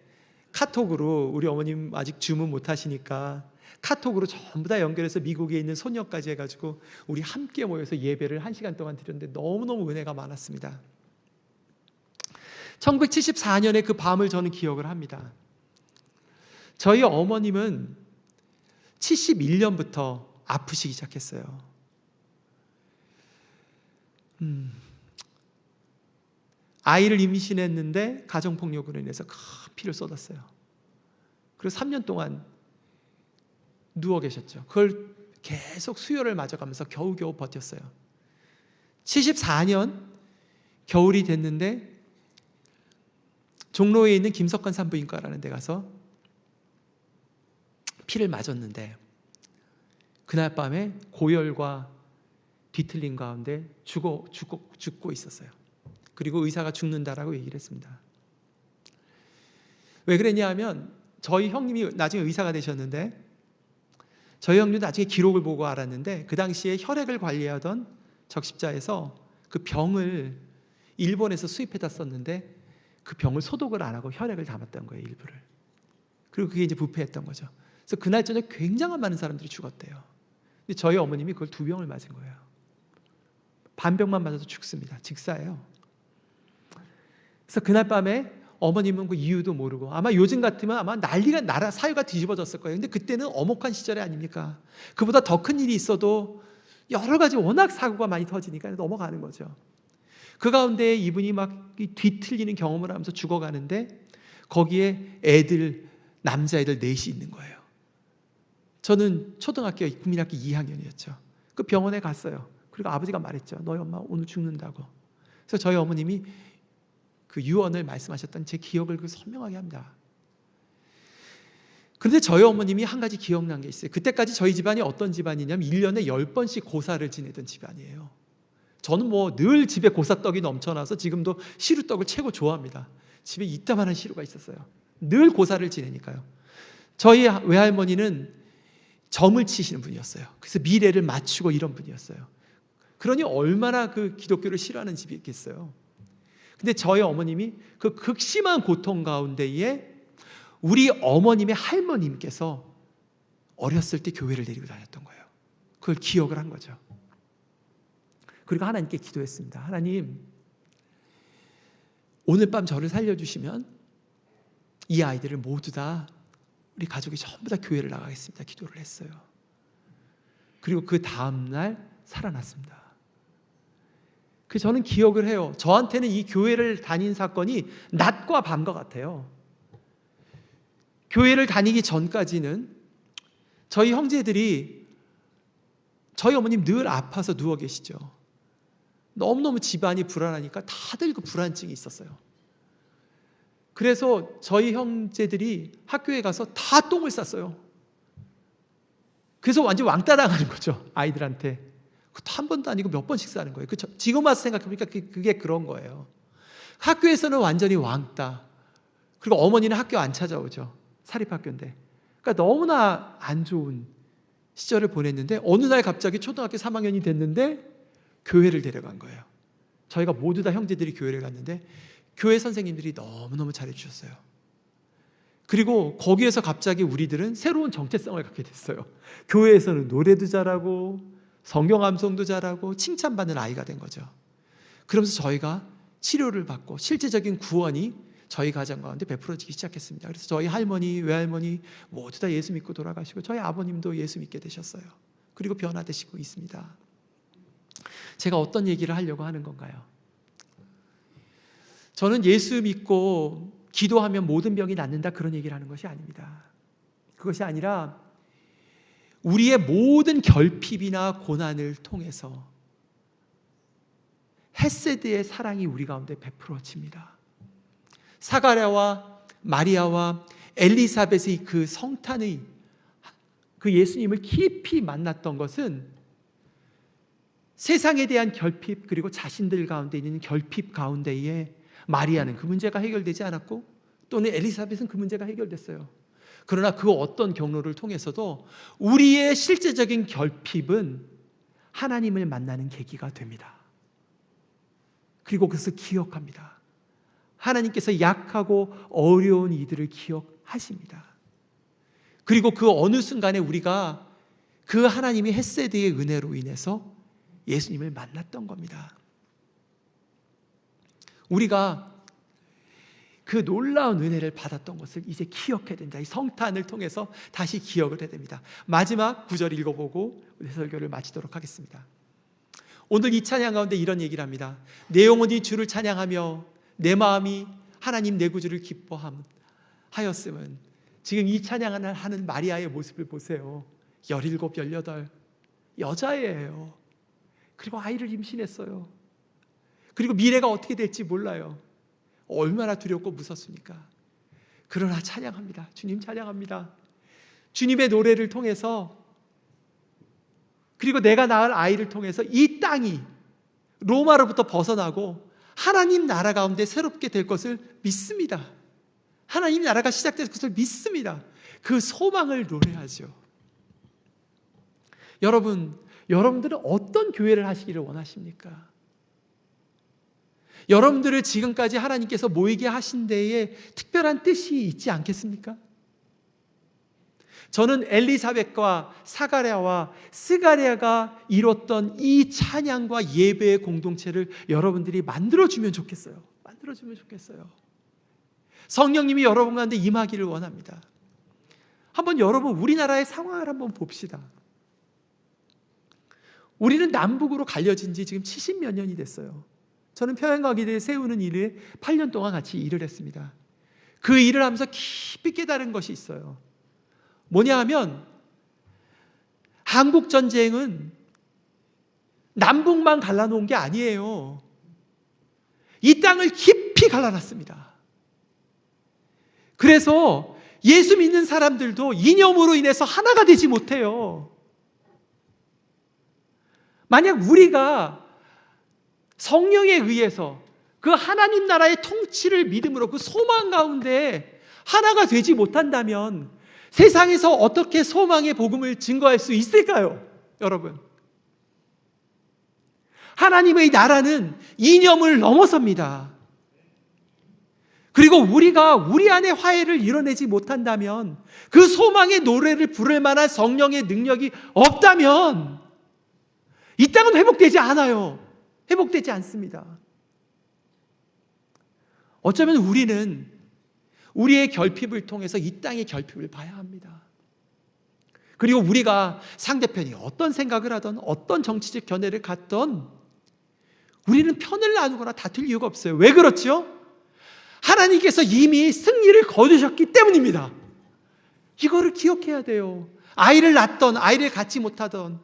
Speaker 2: 카톡으로, 우리 어머님 아직 주문 못 하시니까 카톡으로 전부 다 연결해서 미국에 있는 손녀까지 해가지고 우리 함께 모여서 예배를 1시간 동안 드렸는데 너무너무 은혜가 많았습니다. 1974년에 그 밤을 저는 기억을 합니다. 저희 어머님은 71년부터 아프시기 시작했어요. 아이를 임신했는데 가정폭력으로 인해서 큰 피를 쏟았어요. 그리고 3년 동안 누워 계셨죠. 그걸 계속 수혈을 맞아가면서 겨우겨우 버텼어요. 74년 겨울이 됐는데 종로에 있는 김석관 산부인과라는 데 가서 피를 맞았는데 그날 밤에 고열과 뒤틀림 가운데 죽고 있었어요. 그리고 의사가 죽는다라고 얘기를 했습니다. 왜 그랬냐 하면 저희 형님이 나중에 의사가 되셨는데 저희 형님도 나중에 기록을 보고 알았는데 그 당시에 혈액을 관리하던 적십자에서 그 병을 일본에서 수입해다 썼는데 그 병을 소독을 안 하고 혈액을 담았던 거예요, 일부를. 그리고 그게 이제 부패했던 거죠. 그래서 그날 저녁 굉장한 많은 사람들이 죽었대요. 근데 저희 어머님이 그걸 2병을 맞은 거예요. 반 병만 맞아도 죽습니다. 직사예요. 그래서 그날 밤에 어머님은 그 이유도 모르고 아마 요즘 같으면 아마 나라 사회가 뒤집어졌을 거예요. 근데 그때는 엄혹한 시절이 아닙니까? 그보다 더 큰 일이 있어도 여러 가지 워낙 사고가 많이 터지니까 넘어가는 거죠. 그 가운데 이분이 막 뒤틀리는 경험을 하면서 죽어가는데 거기에 애들, 남자애들 넷이 있는 거예요. 저는 초등학교 국민학교 2학년이었죠. 그 병원에 갔어요. 그리고 아버지가 말했죠. 너희 엄마 오늘 죽는다고. 그래서 저희 어머님이 그 유언을 말씀하셨던 제 기억을 선명하게 합니다. 그런데 저희 어머님이 한 가지 기억난 게 있어요. 그때까지 저희 집안이 어떤 집안이냐면 1년에 10번씩 고사를 지내던 집안이에요. 저는 뭐 늘 집에 고사떡이 넘쳐나서 지금도 시루떡을 최고 좋아합니다. 집에 이따만한 시루가 있었어요. 늘 고사를 지내니까요. 저희 외할머니는 점을 치시는 분이었어요. 그래서 미래를 맞추고 이런 분이었어요. 그러니 얼마나 그 기독교를 싫어하는 집이 있겠어요. 근데 저희 어머님이 그 극심한 고통 가운데에 우리 어머님의 할머님께서 어렸을 때 교회를 데리고 다녔던 거예요. 그걸 기억을 한 거죠. 그리고 하나님께 기도했습니다. 하나님, 오늘 밤 저를 살려주시면 이 아이들을 모두 다 우리 가족이 전부 다 교회를 나가겠습니다. 기도를 했어요. 그리고 그 다음날 살아났습니다. 저는 기억을 해요. 저한테는 이 교회를 다닌 사건이 낮과 밤과 같아요. 교회를 다니기 전까지는 저희 형제들이, 저희 어머님 늘 아파서 누워 계시죠. 너무너무 집안이 불안하니까 다들 그 불안증이 있었어요. 그래서 저희 형제들이 학교에 가서 다 똥을 쌌어요. 그래서 완전 왕따 당하는 거죠, 아이들한테. 한 번도 아니고 몇 번씩 싸는 거예요. 지금 와서 생각해보니까 그게 그런 거예요. 학교에서는 완전히 왕따. 그리고 어머니는 학교 안 찾아오죠. 사립학교인데. 그러니까 너무나 안 좋은 시절을 보냈는데 어느 날 갑자기 초등학교 3학년이 됐는데 교회를 데려간 거예요. 저희가 모두 다 형제들이 교회를 갔는데 교회 선생님들이 너무너무 잘해주셨어요. 그리고 거기에서 갑자기 우리들은 새로운 정체성을 갖게 됐어요. 교회에서는 노래도 잘하고 성경 암송도 잘하고 칭찬받는 아이가 된 거죠. 그러면서 저희가 치료를 받고 실제적인 구원이 저희 가정 가운데 베풀어지기 시작했습니다. 그래서 저희 할머니, 외할머니 모두 다 예수 믿고 돌아가시고 저희 아버님도 예수 믿게 되셨어요. 그리고 변화되시고 있습니다. 제가 어떤 얘기를 하려고 하는 건가요? 저는 예수 믿고 기도하면 모든 병이 낫는다 그런 얘기를 하는 것이 아닙니다. 그것이 아니라 우리의 모든 결핍이나 고난을 통해서 헤세드의 사랑이 우리 가운데 베풀어집니다. 사가랴와 마리아와 엘리사벳의 그 성탄의 그 예수님을 깊이 만났던 것은 세상에 대한 결핍, 그리고 자신들 가운데 있는 결핍 가운데에 마리아는 그 문제가 해결되지 않았고 또는 엘리사벳은 그 문제가 해결됐어요. 그러나 그 어떤 경로를 통해서도 우리의 실제적인 결핍은 하나님을 만나는 계기가 됩니다. 그리고 그것을 기억합니다. 하나님께서 약하고 어려운 이들을 기억하십니다. 그리고 그 어느 순간에 우리가 그 하나님의 헤세드의 은혜로 인해서 예수님을 만났던 겁니다. 우리가 그 놀라운 은혜를 받았던 것을 이제 기억해야 된다. 이 성탄을 통해서 다시 기억을 해야 됩니다. 마지막 9절 읽어보고 우리 설교를 마치도록 하겠습니다. 오늘 이 찬양 가운데 이런 얘기를 합니다. 내 영혼이 주를 찬양하며 내 마음이 하나님 내 구주를 기뻐하였음은. 지금 이 찬양을 하는 마리아의 모습을 보세요. 17, 18 여자예요. 그리고 아이를 임신했어요. 그리고 미래가 어떻게 될지 몰라요. 얼마나 두렵고 무섭습니까? 그러나 찬양합니다. 주님 찬양합니다. 주님의 노래를 통해서, 그리고 내가 낳을 아이를 통해서 이 땅이 로마로부터 벗어나고 하나님 나라 가운데 새롭게 될 것을 믿습니다. 하나님 나라가 시작될 것을 믿습니다. 그 소망을 노래하죠. 여러분들은 어떤 교회를 하시기를 원하십니까? 여러분들을 지금까지 하나님께서 모이게 하신 데에 특별한 뜻이 있지 않겠습니까? 저는 엘리사벳과 사가랴와 스가랴가 이뤘던 이 찬양과 예배의 공동체를 여러분들이 만들어주면 좋겠어요. 만들어주면 좋겠어요. 성령님이 여러분 가운데 임하기를 원합니다. 한번 여러분 우리나라의 상황을 한번 봅시다. 우리는 남북으로 갈려진 지 지금 70몇 년이 됐어요. 저는 평양가게를 세우는 일에 8년 동안 같이 일을 했습니다. 그 일을 하면서 깊이 깨달은 것이 있어요. 뭐냐 하면 한국 전쟁은 남북만 갈라놓은 게 아니에요. 이 땅을 깊이 갈라놨습니다. 그래서 예수 믿는 사람들도 이념으로 인해서 하나가 되지 못해요. 만약 우리가 성령에 의해서 그 하나님 나라의 통치를 믿음으로 그 소망 가운데 하나가 되지 못한다면 세상에서 어떻게 소망의 복음을 증거할 수 있을까요? 여러분, 하나님의 나라는 이념을 넘어섭니다. 그리고 우리가 우리 안에 화해를 이뤄내지 못한다면, 그 소망의 노래를 부를 만한 성령의 능력이 없다면 이 땅은 회복되지 않아요. 회복되지 않습니다. 어쩌면 우리는 우리의 결핍을 통해서 이 땅의 결핍을 봐야 합니다. 그리고 우리가 상대편이 어떤 생각을 하던 어떤 정치적 견해를 갖던 우리는 편을 나누거나 다툴 이유가 없어요. 왜 그렇죠? 하나님께서 이미 승리를 거두셨기 때문입니다. 이거를 기억해야 돼요. 아이를 낳던 아이를 갖지 못하던,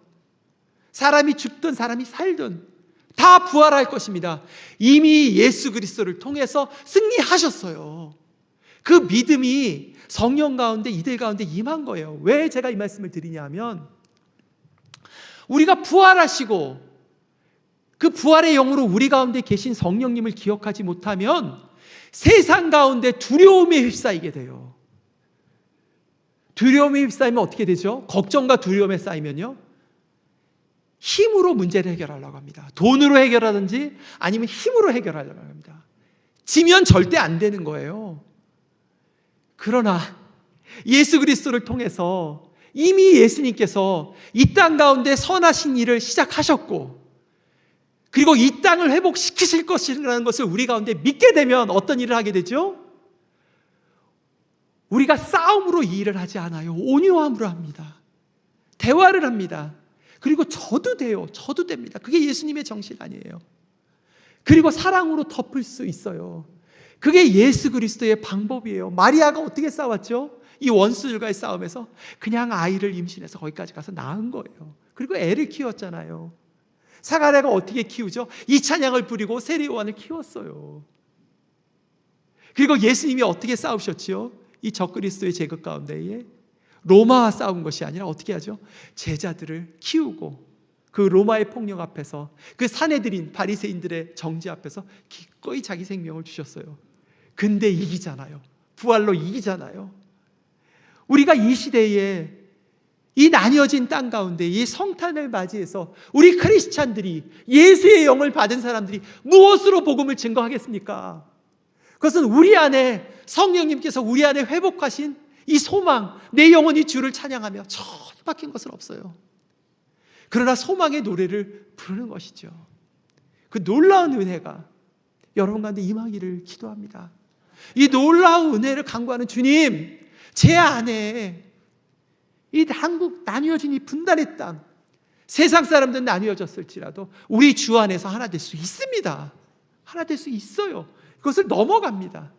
Speaker 2: 사람이 죽든 사람이 살든 다 부활할 것입니다. 이미 예수 그리스도를 통해서 승리하셨어요. 그 믿음이 성령 가운데 이들 가운데 임한 거예요. 왜 제가 이 말씀을 드리냐면, 우리가 부활하시고 그 부활의 영으로 우리 가운데 계신 성령님을 기억하지 못하면 세상 가운데 두려움에 휩싸이게 돼요. 두려움에 휩싸이면 어떻게 되죠? 걱정과 두려움에 쌓이면요, 힘으로 문제를 해결하려고 합니다. 돈으로 해결하든지 아니면 힘으로 해결하려고 합니다. 지면 절대 안 되는 거예요. 그러나 예수 그리스도를 통해서 이미 예수님께서 이 땅 가운데 선하신 일을 시작하셨고, 그리고 이 땅을 회복시키실 것이라는 것을 우리 가운데 믿게 되면 어떤 일을 하게 되죠? 우리가 싸움으로 이 일을 하지 않아요. 온유함으로 합니다. 대화를 합니다. 그리고 저도 돼요. 저도 됩니다. 그게 예수님의 정신 아니에요. 그리고 사랑으로 덮을 수 있어요. 그게 예수 그리스도의 방법이에요. 마리아가 어떻게 싸웠죠? 이 원수들과의 싸움에서 그냥 아이를 임신해서 거기까지 가서 낳은 거예요. 그리고 애를 키웠잖아요. 사가랴가 어떻게 키우죠? 이 찬양을 부리고 세례요한을 키웠어요. 그리고 예수님이 어떻게 싸우셨지요? 이 적그리스도의 제국 가운데에 로마와 싸운 것이 아니라 어떻게 하죠? 제자들을 키우고 그 로마의 폭력 앞에서, 그 사내들인 바리새인들의 정죄 앞에서 기꺼이 자기 생명을 주셨어요. 근데 이기잖아요. 부활로 이기잖아요. 우리가 이 시대에 이 나뉘어진 땅 가운데 이 성탄을 맞이해서 우리 크리스찬들이, 예수의 영을 받은 사람들이 무엇으로 복음을 증거하겠습니까? 그것은 우리 안에 성령님께서 우리 안에 회복하신 이 소망, 내 영혼이 주를 찬양하며 전혀 바뀐 것은 없어요. 그러나 소망의 노래를 부르는 것이죠. 그 놀라운 은혜가 여러분 가운데 임하기를 기도합니다. 이 놀라운 은혜를 간구하는 주님, 제 안에 이 한국 나뉘어진 이 분단의 땅, 세상 사람들은 나뉘어졌을지라도 우리 주 안에서 하나 될 수 있습니다. 하나 될 수 있어요. 그것을 넘어갑니다.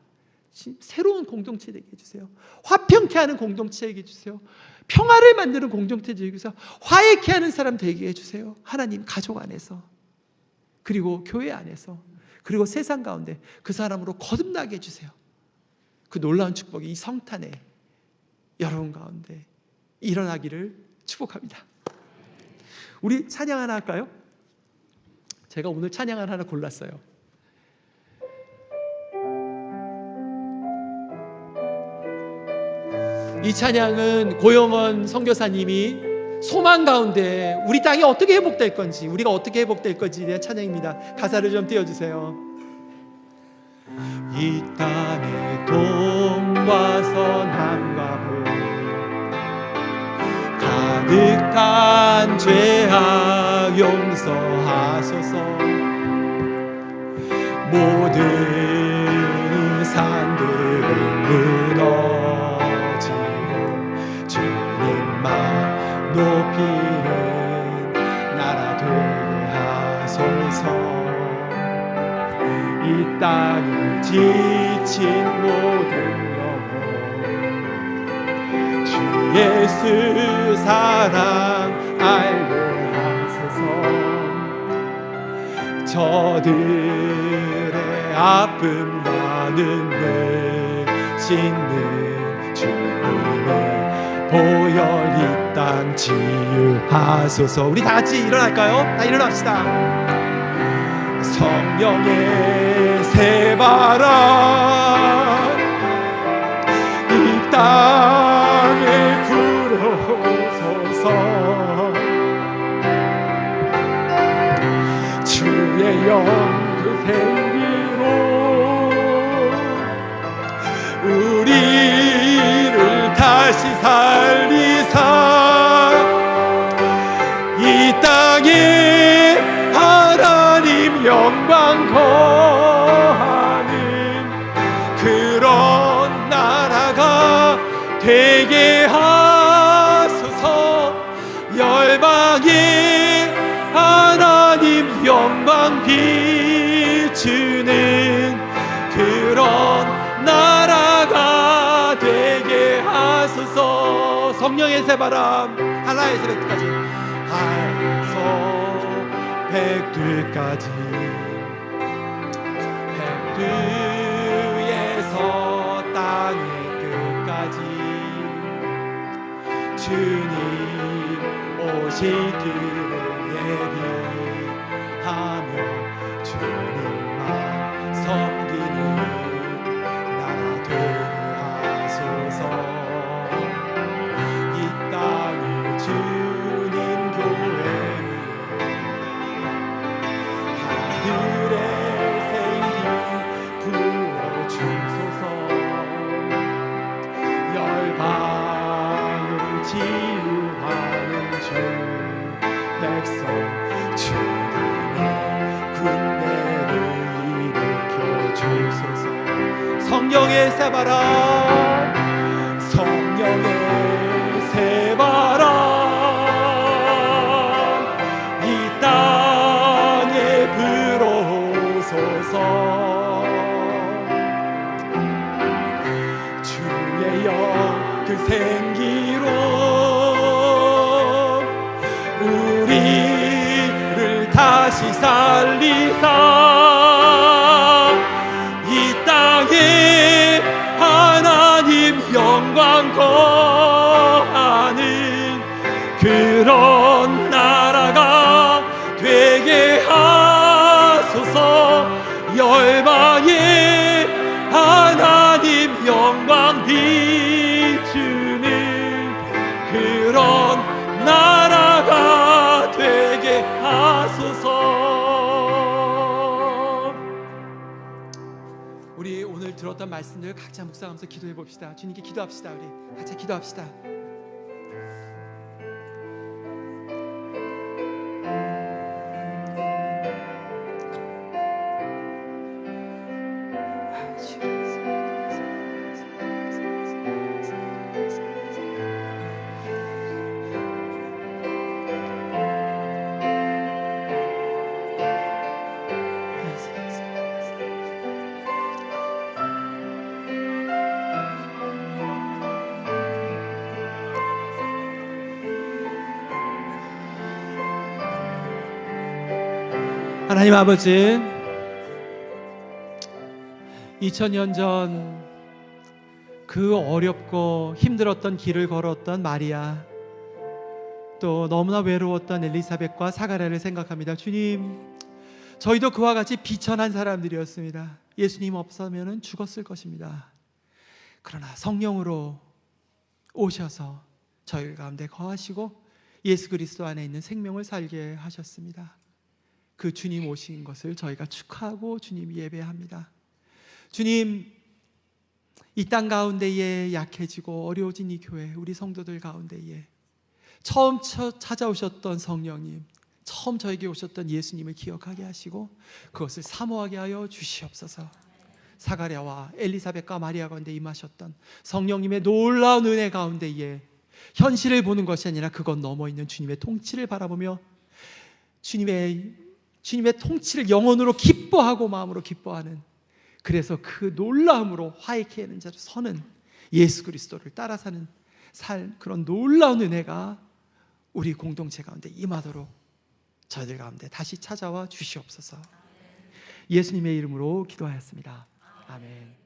Speaker 2: 새로운 공동체 되게 해주세요. 화평케 하는 공동체 되게 해주세요. 평화를 만드는 공동체 되게 해주세요. 화해케 하는 사람 되게 해주세요. 하나님 가족 안에서, 그리고 교회 안에서, 그리고 세상 가운데 그 사람으로 거듭나게 해주세요. 그 놀라운 축복이 이 성탄에 여러분 가운데 일어나기를 축복합니다. 우리 찬양 하나 할까요? 제가 오늘 찬양 하나 골랐어요. 이 찬양은 고영원 선교사님이 소망 가운데 우리 땅이 어떻게 회복될 건지, 우리가 어떻게 회복될 건지에 대한 찬양입니다. 가사를 좀 띄워주세요. 이 땅의 동과 서남과 북 가득한 죄악 용서하소서. 모든 산들은 무너지고 주님만 높이는 나라 되게 하소서. 땅을 지친 모든 영혼 주 예수 사랑 알게 하소서. 저들의 아픔과 눈물 씻는 주님의 보혈 이 땅 치유하소서. 우리 다 같이 일어날까요? 다 일어납시다. 성령의 새바람 이 땅에 불어서서 주의 영그 생기로 우리를 다시 살리사 이 땅에 하나님 영광 거하는 그런 나라가 되게 하소서. 열방에 하나님 영광 비추는 그런 나라가 되게 하소서. 성령의 새바람 하나에서 백두까지 하에서 백두까지 백두에서 땅의 끝까지 주님 오시기를 예비하며 주님만 섬기는 나라 되게 하소서. 이 땅을 주님 교회 하늘의 생기 부어주소서. 열방을 치유하는 주 백성 주님의 군대를 일으켜주소서. 성령의 새바람 성령의 새바람 이 땅에 불어오소서. 주의 영 그 생기로 우리를 다시 살리사 이 땅에 하나님 영광 거하는 그런 나라가 되게 하소서. 열방에 하나님 영광 비추는 그런 나라가 되게 하소서. 우리 오늘 들었던 말씀들 각자 묵상하면서 기도해 봅시다. 주님께 기도합시다. 우리 같이 기도합시다. 하나님 아버지, 2000년 전 그 어렵고 힘들었던 길을 걸었던 마리아, 또 너무나 외로웠던 엘리사벳과 사가랴를 생각합니다. 주님, 저희도 그와 같이 비천한 사람들이었습니다. 예수님 없으면 죽었을 것입니다. 그러나 성령으로 오셔서 저희 가운데 거하시고 예수 그리스도 안에 있는 생명을 살게 하셨습니다. 그 주님 오신 것을 저희가 축하하고 주님 예배합니다. 주님, 이 땅 가운데에 약해지고 어려워진 이 교회, 우리 성도들 가운데에 처음 찾아오셨던 성령님, 처음 저에게 오셨던 예수님을 기억하게 하시고 그것을 사모하게 하여 주시옵소서. 사가랴와 엘리사벳과 마리아 가운데 임하셨던 성령님의 놀라운 은혜 가운데에 현실을 보는 것이 아니라 그것 넘어 있는 주님의 통치를 바라보며 주님의 통치를 영혼으로 기뻐하고 마음으로 기뻐하는 그래서 그 놀라움으로 화해케 하는 자로 서는 예수 그리스도를 따라 사는 삶, 그런 놀라운 은혜가 우리 공동체 가운데 임하도록 저희들 가운데 다시 찾아와 주시옵소서. 예수님의 이름으로 기도하였습니다. 아멘.